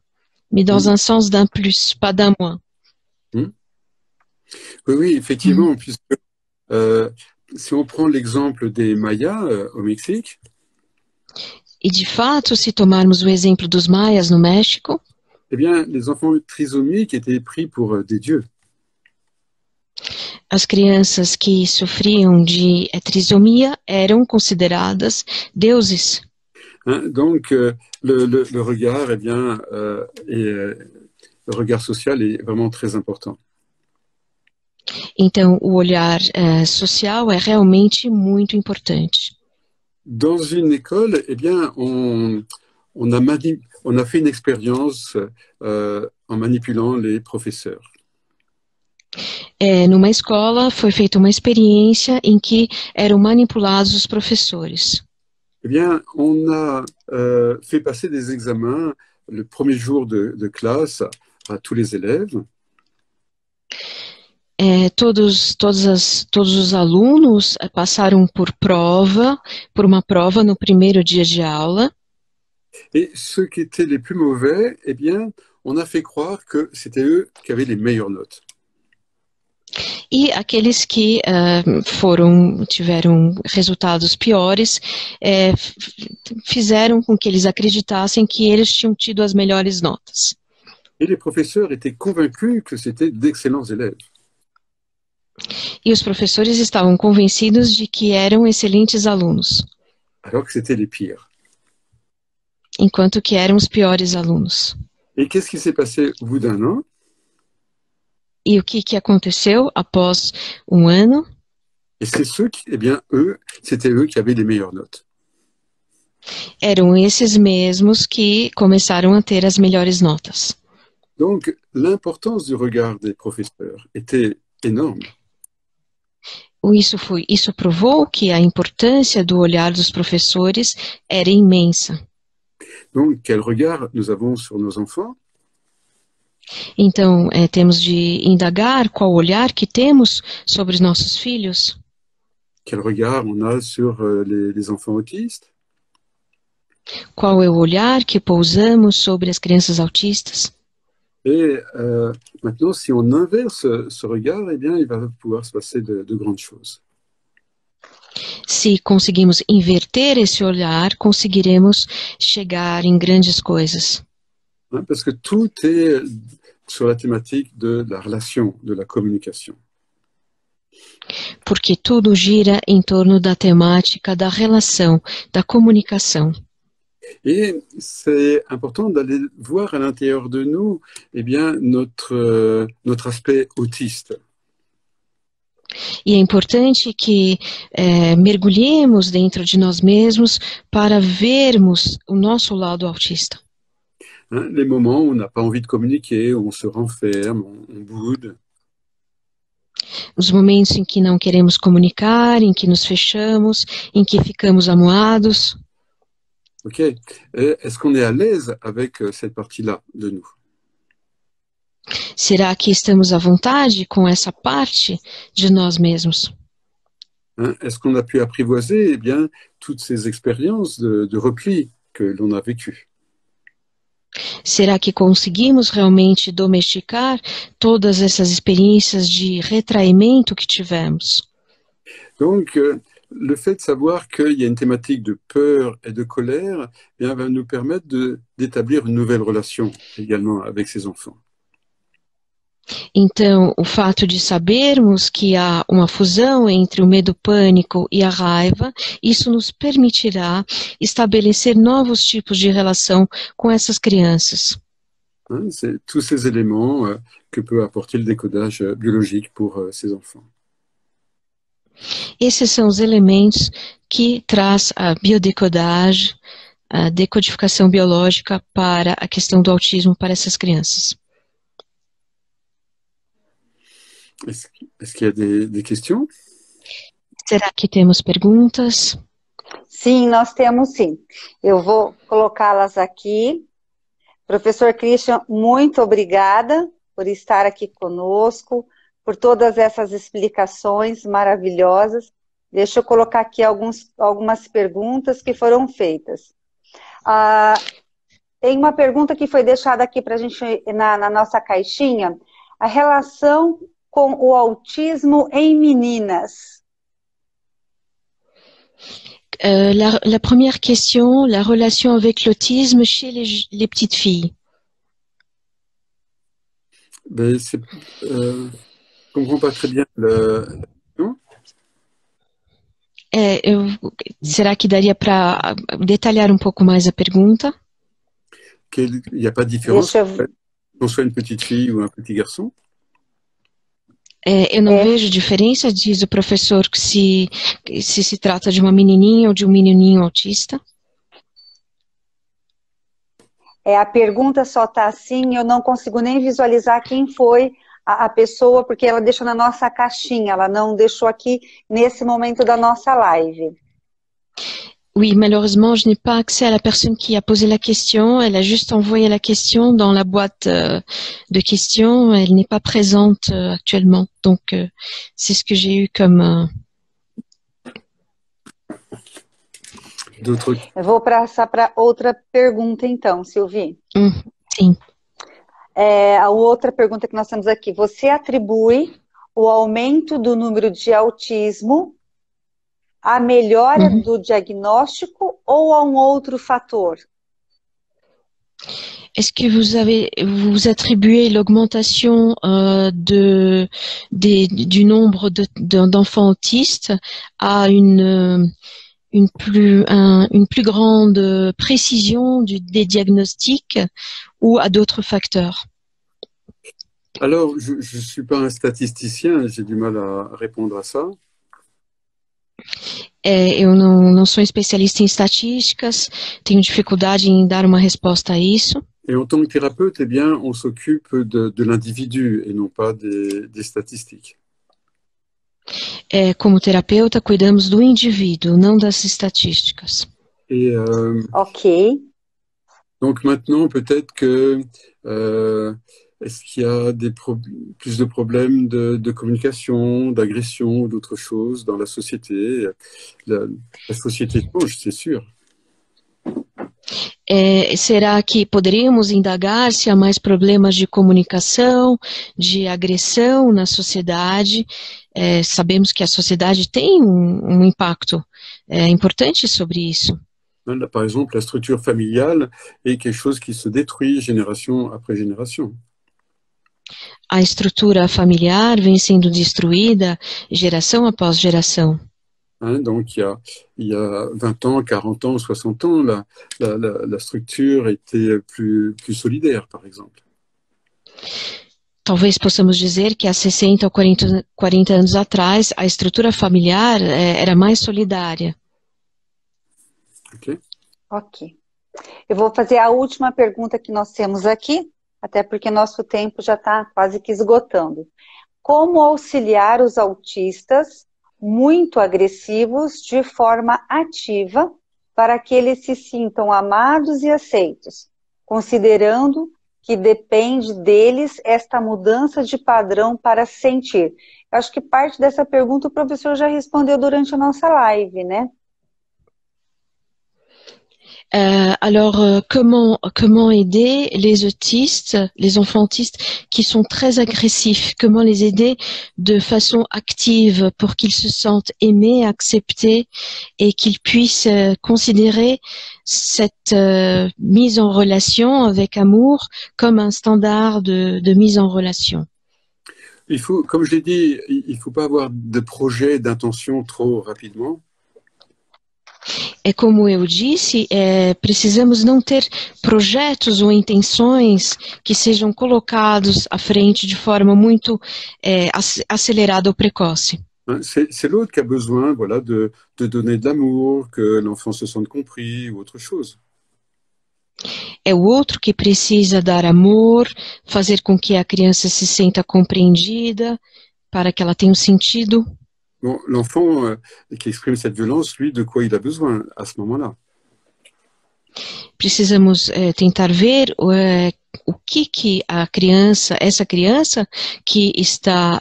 Mais dans un sens d'un plus, pas d'un moins. Oui, effectivement, puisque si on prend l'exemple des Mayas au Mexique. E de fato, se tomarmos o exemplo dos maias no México, eh bien, les enfants trisomiques étaient pris pour des dieux. As crianças que sofriam de trisomia eram consideradas deuses. Hein, donc, le regard, eh bien, le regard social est vraiment très important. Então, o olhar social é realmente muito importante. Dans une école, eh bien, on a fait une expérience en manipulant les professeurs. Numa escola, foi feita uma experiência em que eram manipulados os professores. Eh bien, on a fait passer des examens le premier jour de classe à tous les élèves. Todos os alunos passaram por uma prova no primeiro dia de aula. Et ceux qui étaient les plus mauvais, eh bien, on a fait croire que c'était eux qui avaient les meilleures notes. E aqueles que tiveram resultados piores, fizeram com que eles acreditassem que eles tinham tido as melhores notas. Et les professeurs étaient convaincus que c'était d'excellents élèves. E os professores estavam convencidos de que eram excelentes alunos, Alors que c'était les pires. enquanto que eram os piores alunos. Et qu'est-ce qui s'est passé au bout d'un an? E o que aconteceu após um ano? Et c'est ceux qui, eh bien, c'était eux qui avaient les meilleures notes. Eram esses mesmos que começaram a ter as melhores notas. Donc, l'importance du regard des professeurs était énorme. Isso provou que a importância do olhar dos professores era imensa. Donc, quel regard nous avons sur nos enfants? Então, temos de indagar qual olhar que temos sobre os nossos filhos. Quel regard on a sur les enfants autistes? Qual é o olhar que pousamos sobre as crianças autistas? Et maintenant, si on inverse ce regard, eh bien, il va pouvoir se passer de grandes choses. Se conseguimos inverter esse olhar, conseguiremos chegar em grandes coisas. Parce que tout est sur la thématique de la relation, de la communication. Porque tudo gira em torno da temática da relação, da comunicação. Et c'est important d'aller voir à l'intérieur de nous, eh bien, notre aspect autiste. E é importante que mergulhemos dentro de nós mesmos para vermos o nosso lado autista. Les moments où on n'a pas envie de communiquer, où on se renferme, on boude. Os momentos em que não queremos comunicar, em que nos fechamos, em que ficamos amuados. Ok. Est-ce qu'on est à l'aise avec cette partie-là de nous? Será que estamos à vontade com essa parte de nós mesmos? Est-ce qu'on a pu apprivoiser, eh bien, toutes ces expériences de repli que l'on a vécues? Será que conseguimos realmente domesticar todas essas experiências de retraimento que tivemos? Donc, le fait de savoir qu'il y a une thématique de peur et de colère, eh bien, va nous permettre d'établir une nouvelle relation également avec ces enfants. Então, o fato de sabermos que há uma fusão entre o medo pânico e a raiva, isso nos permitirá estabelecer novos tipos de relação com essas crianças. C'est tous ces éléments que peut apporter le décodage biologique pour ces enfants. Esses são os elementos que traz a biodecodagem, a decodificação biológica para a questão do autismo para essas crianças. Est-ce qu'il y a des questions? Será que temos perguntas? Sim, nós temos sim. Eu vou colocá-las aqui. Professor Christian, muito obrigada por estar aqui conosco, por todas essas explicações maravilhosas. Deixa eu colocar aqui algumas perguntas que foram feitas. Tem uma pergunta que foi deixada aqui para a gente na nossa caixinha, a relação com o autismo em meninas. La première question, la relation avec l'autisme chez les petites filles. Ben, je ne comprends pas très bien la question. Será que daria para detalhar um pouco mais a pergunta? Il n'y a pas de différence qu'on soit une petite fille ou un petit garçon? Eu não vejo diferença, diz o professor, se trata de uma menininha ou de um menininho autista. A pergunta só está assim, eu não consigo nem visualizar quem foi a pessoa, porque ela deixou na nossa caixinha, ela não deixou aqui nesse momento da nossa live. Oui, malheureusement, je n'ai pas accès à la personne qui a posé la question. Elle a juste envoyé la question dans la boîte de questions. Elle n'est pas présente actuellement. Donc, c'est ce que j'ai eu comme... D'autres... Eu vou passar para outra pergunta, então, Sylvie. Sim. A outra pergunta que nós temos aqui. Você atribui o aumento do número de autismo à melhora do diagnóstico ou a um outro fator? Est-ce que vous attribuez l'augmentation du nombre d'enfants autistes à une plus grande précision des diagnostics ou à d'autres facteurs? Alors, je ne suis pas un statisticien, j'ai du mal à répondre à ça. Eu não sou especialista em estatísticas, tenho dificuldade em dar uma resposta a isso. Et en tant que thérapeute, eh bien, on s'occupe de l'individu et non pas des statistiques. Como terapeuta, cuidamos do indivíduo, não das estatísticas. Et, Ok. donc maintenant, peut-être que est-ce qu'il y a plus de problèmes de communication, d'agression ou d'autres choses dans la société? La société change, c'est sûr. Será que poderíamos indagar se há mais problemas de comunicação, de agressão na sociedade? Sabemos que a sociedade tem um impacto importante sobre isso. Là, par exemple, la structure familiale est quelque chose qui se détruit génération après génération. A estrutura familiar vem sendo destruída geração após geração. Donc, il y a 20 ans, 40 ans, 60 ans, la structure était plus solidaire, par exemple. Talvez possamos dizer que há 60 ou 40 anos atrás, a estrutura familiar era mais solidária. Ok. Eu vou fazer a última pergunta que nós temos aqui, até porque nosso tempo já está quase que esgotando. Como auxiliar os autistas muito agressivos de forma ativa para que eles se sintam amados e aceitos, considerando que depende deles esta mudança de padrão para sentir? Eu acho que parte dessa pergunta o professor já respondeu durante a nossa live, né? Alors, comment aider les autistes, les enfants autistes qui sont très agressifs? Comment les aider de façon active pour qu'ils se sentent aimés, acceptés et qu'ils puissent considérer cette mise en relation avec amour comme un standard de mise en relation? Il faut, comme je l'ai dit, il ne faut pas avoir de projet, d'intention trop rapidement. Como eu disse, precisamos não ter projetos ou intenções que sejam colocados à frente de forma muito acelerada ou precoce. C'est l'autre qui a besoin, voilà, de donner de l'amour, que l'enfant se sente compris ou autre chose. É o outro que precisa dar amor, fazer com que a criança se sinta compreendida, para que ela tenha um sentido. Bon, l'enfant qui exprime cette violence, lui, de quoi il a besoin à ce moment-là? Precisamos tentar ver o que a criança, essa criança que está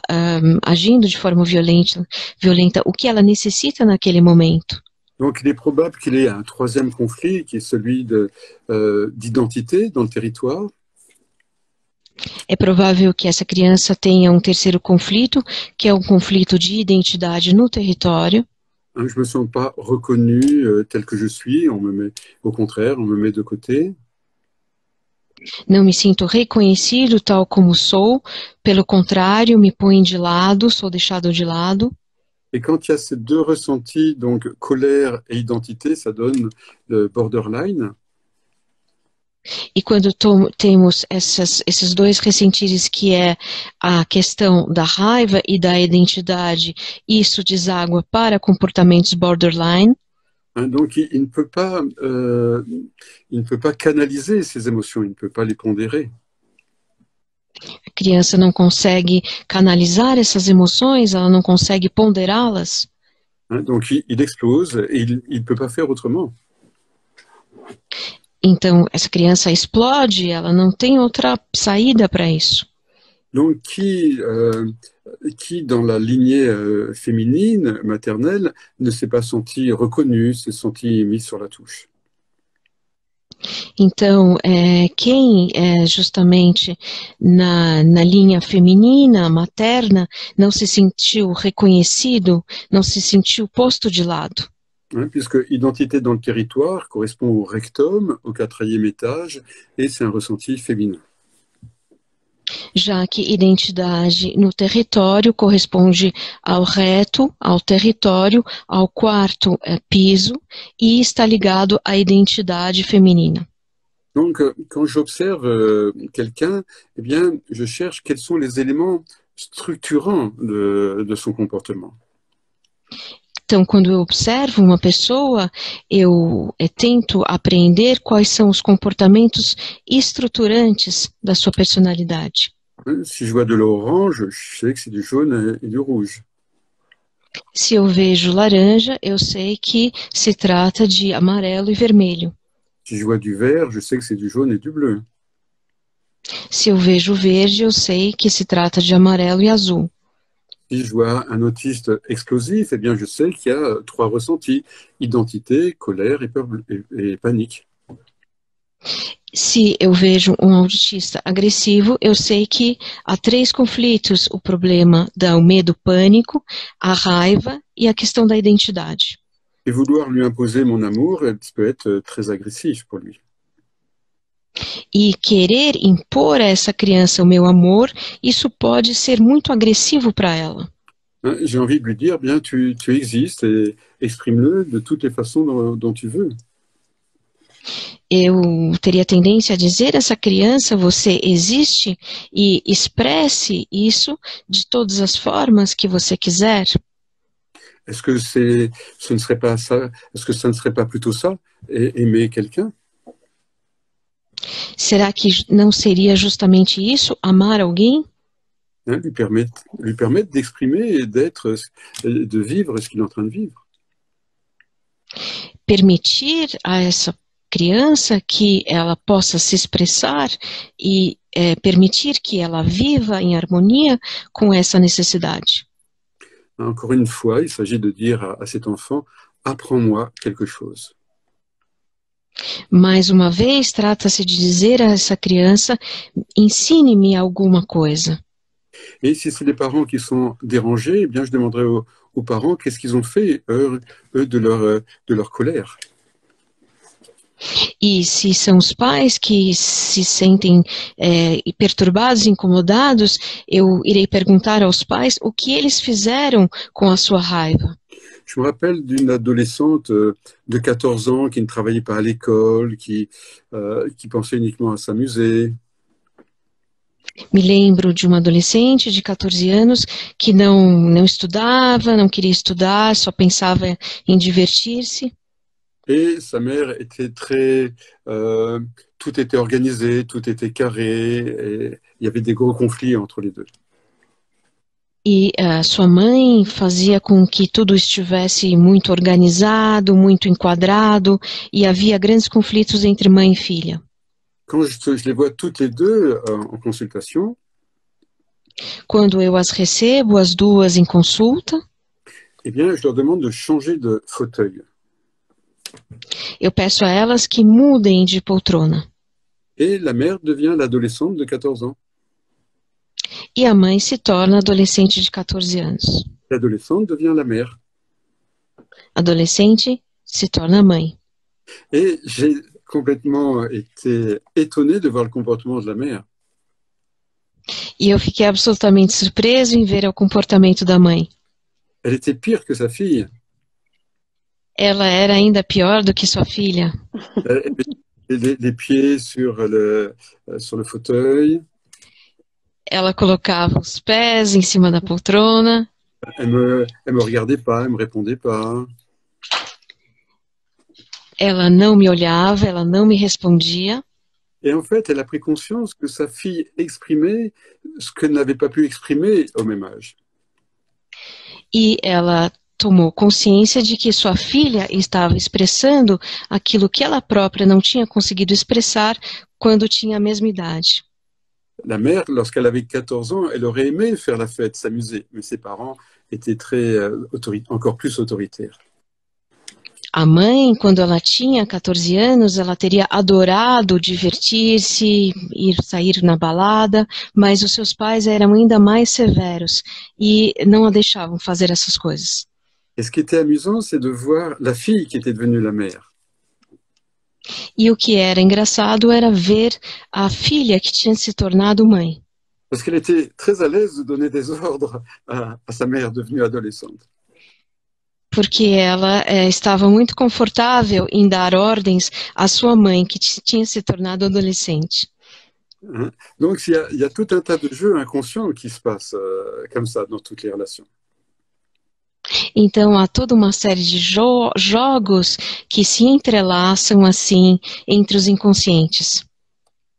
agindo de forma violenta, o que ela necessita naquele momento. Donc, il est probable qu'il y ait un troisième conflit, qui est celui d'identité dans le territoire. É provável que essa criança tenha um terceiro conflito, que é um conflito de identidade no território. Je ne me sens pas reconnu tel que je suis, au contraire, on me met de côté. Não me sinto reconhecido tal como sou, pelo contrário, me põem de lado, sou deixado de lado. Et quand il y a ces deux ressentis, donc colère et identité, ça donne le borderline. E quando temos esses dois ressentires, que é a questão da raiva e da identidade, isso deságua para comportamentos borderline. Hein, donc, il ne peut pas canaliser ses émotions, il ne peut pas les pondérer. A criança não consegue canalizar essas emoções, ela não consegue ponderá-las. Hein, donc, il explose et il ne peut pas faire autrement. Então, essa criança explode, ela não tem outra saída para isso. Donc, qui dans la lignée féminine, maternelle, ne s'est pas senti reconnu, s'est senti mis sur la touche. Então, quem justamente na linha feminina, materna, não se sentiu reconhecido, não se sentiu posto de lado. Hein, puisque identité dans le territoire correspond au rectum, au 4e étage, et c'est un ressenti féminin. Já que identidade no território corresponde ao reto, ao território, ao quarto piso, e está ligado à identidade feminina. Donc, quand j'observe quelqu'un, eh bien, je cherche quels sont les éléments structurants de son comportement. Então, quando eu observo uma pessoa, eu tento apreender quais são os comportamentos estruturantes da sua personalidade. Si je vois de l'orange, je sais que c'est du jaune et du rouge. Se eu vejo laranja, eu sei que se trata de amarelo e vermelho. Si je vois du vert, je sais que c'est du jaune et du bleu. Se eu vejo verde, eu sei que se trata de amarelo e azul. Si je vois un autiste explosif, eh bien, je sais qu'il y a 3 ressentis, identité, colère et panique. Se eu vejo um autista agressivo, eu sei que há 3 conflitos: o problema do medo, pânico, a raiva e a questão da identidade. Et vouloir lui imposer mon amour, ça peut être très agressif pour lui. E querer impor a essa criança o meu amor, isso pode ser muito agressivo para ela. J'ai envie de lui dire, bien, tu existes et exprime-le de toutes les façons dont tu veux. Eu teria tendência a dizer a essa criança: você existe e expresse isso de todas as formas que você quiser. Est-ce que ce ne serait pas ça? Est-ce que ça ne serait pas plutôt ça, aimer quelqu'un? Será que não seria justamente isso, amar alguém? Hein, lui permettre d'exprimer et de vivre ce qu'il est en train de vivre. Permitir a essa criança que ela possa se expressar e permitir que ela viva em harmonia com essa necessidade. Encore une fois, il s'agit de dire à cet enfant, apprends-moi quelque chose. Mais uma vez, trata-se de dizer a essa criança: ensine-me alguma coisa. Et si c'est les parents qui sont dérangés, eh bien, je demanderai aux parents qu'est-ce qu'ils ont fait, eux, de leur colère. E se são os pais que se sentem perturbados, incomodados, eu irei perguntar aos pais o que eles fizeram com a sua raiva. Je me rappelle d'une adolescente de 14 ans qui ne travaillait pas à l'école, qui pensait uniquement à s'amuser. Me lembro de uma adolescente de 14 anos que não estudava, não queria estudar, só pensava em divertir-se. Et sa mère était tout était organisé, tout était carré, et il y avait des gros conflits entre les deux. E sua mãe fazia com que tudo estivesse muito organizado, muito enquadrado, e havia grandes conflitos entre mãe e filha. Quand je les vois toutes les deux en consultation, quando eu as recebo, as duas em consulta, eh bien, je leur demande de changer de fauteuil. Eu peço a elas que mudem de poltrona. Et la mère devient l'adolescente de 14 ans. E a mãe se torna adolescente de 14 anos. L'adolescente devient la mère. Adolescente se torna mãe. Et j'ai complètement été étonné de voir le comportement de la mère. E eu fiquei absolutamente surpreso em ver o comportamento da mãe. Elle était pire que sa fille. Ela era ainda pior do que sua filha. les pieds sur le fauteuil. Ela colocava os pés em cima da poltrona. Elle me regardait pas, elle me répondait pas. Ela não me olhava, ela não me respondia. Et en fait, elle a pris conscience que sa fille exprimait ce qu'elle n'avait pas pu exprimer au même âge. E ela tomou consciência de que sua filha estava expressando aquilo que ela própria não tinha conseguido expressar quando tinha a mesma idade. La mère, lorsqu'elle avait 14 ans, elle aurait aimé faire la fête, s'amuser, mais ses parents étaient encore plus autoritaires. A mãe, quando ela tinha 14 anos, ela teria adorado divertir-se, sair na balada, mas os seus pais eram ainda mais severos e não a deixavam fazer essas coisas. Et ce qui était amusant, c'est de voir la fille qui était devenue la mère. E o que era engraçado era ver a filha que tinha se tornado mãe. Parce qu'elle était très à l'aise de donner des ordres à sa mère devenue adolescente. Porque ela estava muito confortável em dar ordens à sua mãe, que tinha se tornado adolescente. Donc, il y a tout un tas de jeux inconscients qui se passent comme ça dans toutes les relations. Então, há toda uma série de jogos que se entrelaçam assim entre os inconscientes.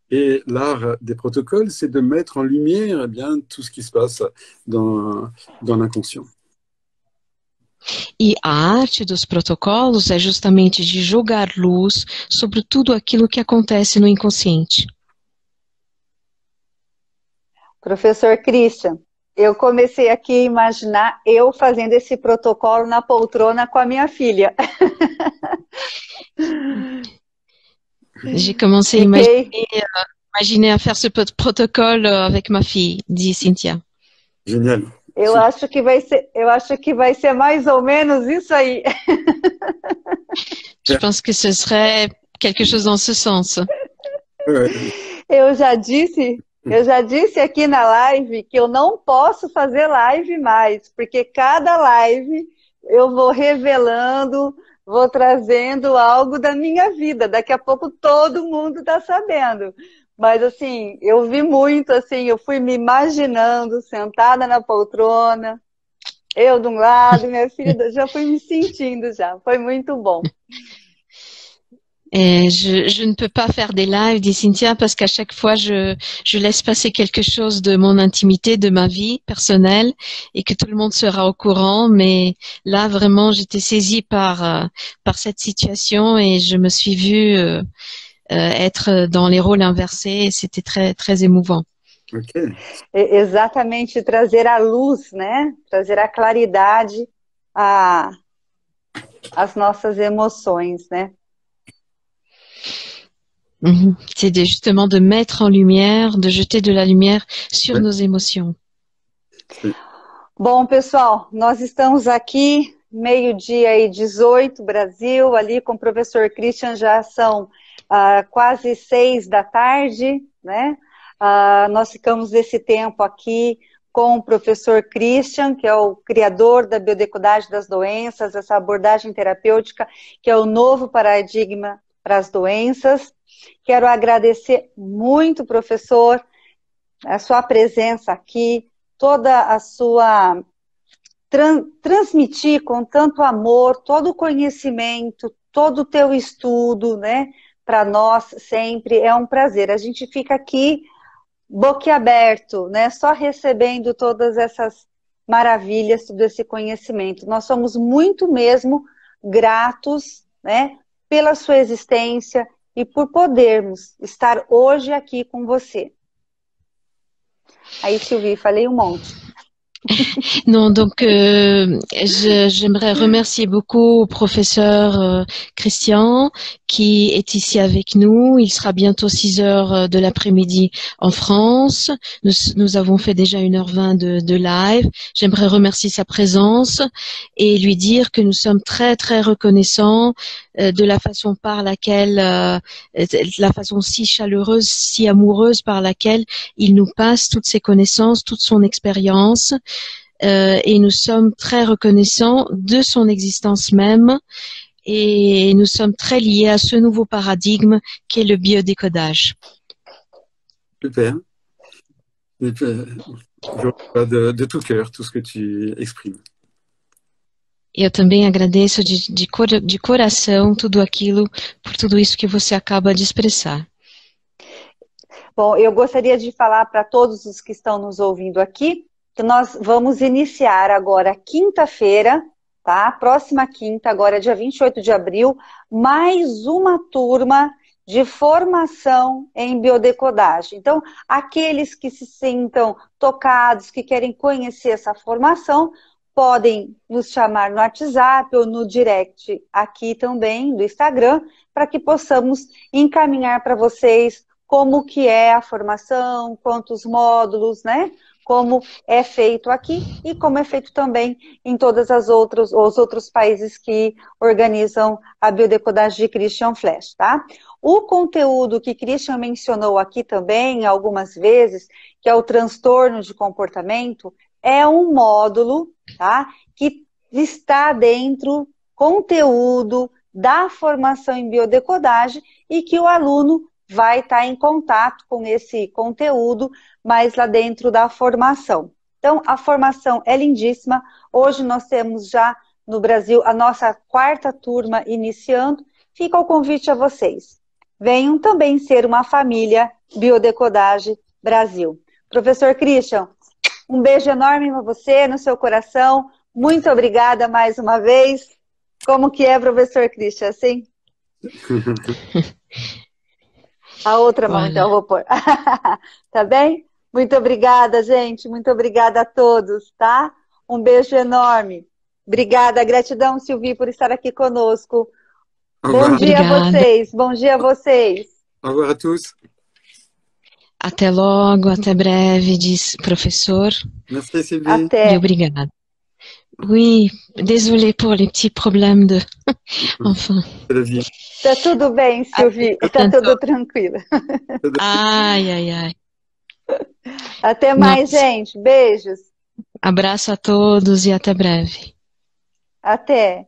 Et l'art des protocoles, c'est de mettre en lumière eh bien, tout ce qui se passe dans l'inconscient. E a arte dos protocolos é justamente de jogar luz sobre tudo aquilo que acontece no inconsciente. Professor Christian, eu comecei aqui a imaginar eu fazendo esse protocolo na poltrona com a minha filha. J'ai commencé à imaginer à faire ce protocole avec ma fille, dit Cynthia. Génial. Eu acho que vai ser mais ou menos isso aí. Je pense que ce serait quelque chose dans ce sens. Eu já disse aqui na live que eu não posso fazer live mais, porque cada live eu vou revelando, vou trazendo algo da minha vida. Daqui a pouco todo mundo está sabendo. Mas, assim, eu vi muito, assim, eu fui me imaginando sentada na poltrona, eu de um lado, minha filha, já fui me sentindo já. Foi muito bom. Je ne peux pas faire des lives, dit Cynthia, parce qu'à chaque fois, je laisse passer quelque chose de mon intimité, de ma vie personnelle, et que tout le monde sera au courant. Mais là, vraiment, j'étais saisie par cette situation et je me suis vue être dans les rôles inversés et c'était très, très émouvant. Okay. Exatamente, trazer a luz, né? Trazer a claridade às nossas emoções, né? C'est justement de mettre en lumière, de jeter de la lumière sur nos émotions. Bom, pessoal, nós estamos aqui, 12h18, Brasil, ali com o professor Christian já são quase 6 da tarde, né? Nós ficamos esse tempo aqui com o professor Christian, que é o criador da biodecodagem das doenças, essa abordagem terapêutica, que é o novo paradigma para as doenças. Quero agradecer muito, professor, a sua presença aqui, toda a sua... transmitir com tanto amor todo o conhecimento, todo o teu estudo, né? Para nós sempre é um prazer. A gente fica aqui boquiaberto, né? Só recebendo todas essas maravilhas, todo esse conhecimento. Nós somos muito mesmo gratos, né? Pela sua existência e por podermos estar hoje aqui com você. Aí, Sylvie, falei um monte. Non, donc j'aimerais remercier beaucoup au professeur Christian qui est ici avec nous. Il sera bientôt 6h de l'après-midi en France. Nous avons fait déjà 1h20 de live. J'aimerais remercier sa présence et lui dire que nous sommes très très reconnaissants de la façon par laquelle, la façon si chaleureuse, si amoureuse par laquelle il nous passe toutes ses connaissances, toute son expérience. Et nous sommes très reconnaissants de son existence même et nous sommes très liés à ce nouveau paradigme qu'est le biodécodage. Super. Je reçois de tout cœur tout ce que tu exprimes. Eu também agradeço de coração por tudo isso que você acaba de expressar. Bom, eu gostaria de falar para todos os que estão nos ouvindo aqui que nós vamos iniciar agora quinta-feira, tá? Próxima quinta, agora dia 28 de abril, mais uma turma de formação em biodecodagem. Então, aqueles que se sintam tocados, que querem conhecer essa formação, podem nos chamar no WhatsApp ou no direct aqui também do Instagram, para que possamos encaminhar para vocês como que é a formação, quantos módulos, né? Como é feito aqui e como é feito também em todos os outros países que organizam a biodecodagem de Christian Flash, tá? O conteúdo que Christian mencionou aqui também algumas vezes, que é o transtorno de comportamento, é um módulo, tá? Que está dentro conteúdo da formação em biodecodagem e que o aluno vai estar em contato com esse conteúdo, mas lá dentro da formação. Então, a formação é lindíssima. Hoje nós temos já no Brasil a nossa 4ª turma iniciando. Fica o convite a vocês. Venham também ser uma família Biodecodagem Brasil. Professor Christian, um beijo enorme para você, no seu coração. Muito obrigada mais uma vez. Como que é, professor Christian, assim? A outra mão, então, eu vou pôr. Tá bem? Muito obrigada, gente. Muito obrigada a todos, tá? Um beijo enorme. Obrigada. Gratidão, Sylvie, por estar aqui conosco. Bom dia a vocês. Bom dia a vocês. Au revoir à tous. Até logo, até breve, diz professor. Merci, Sylvie. Até. E obrigada. Oui, désolé pour les petits problèmes de... Enfin. Tá tudo bem, Sylvie. Tá tudo tranquilo. Ai, ai, ai. Até mais, gente. Beijos. Abraço a todos e até breve. Até.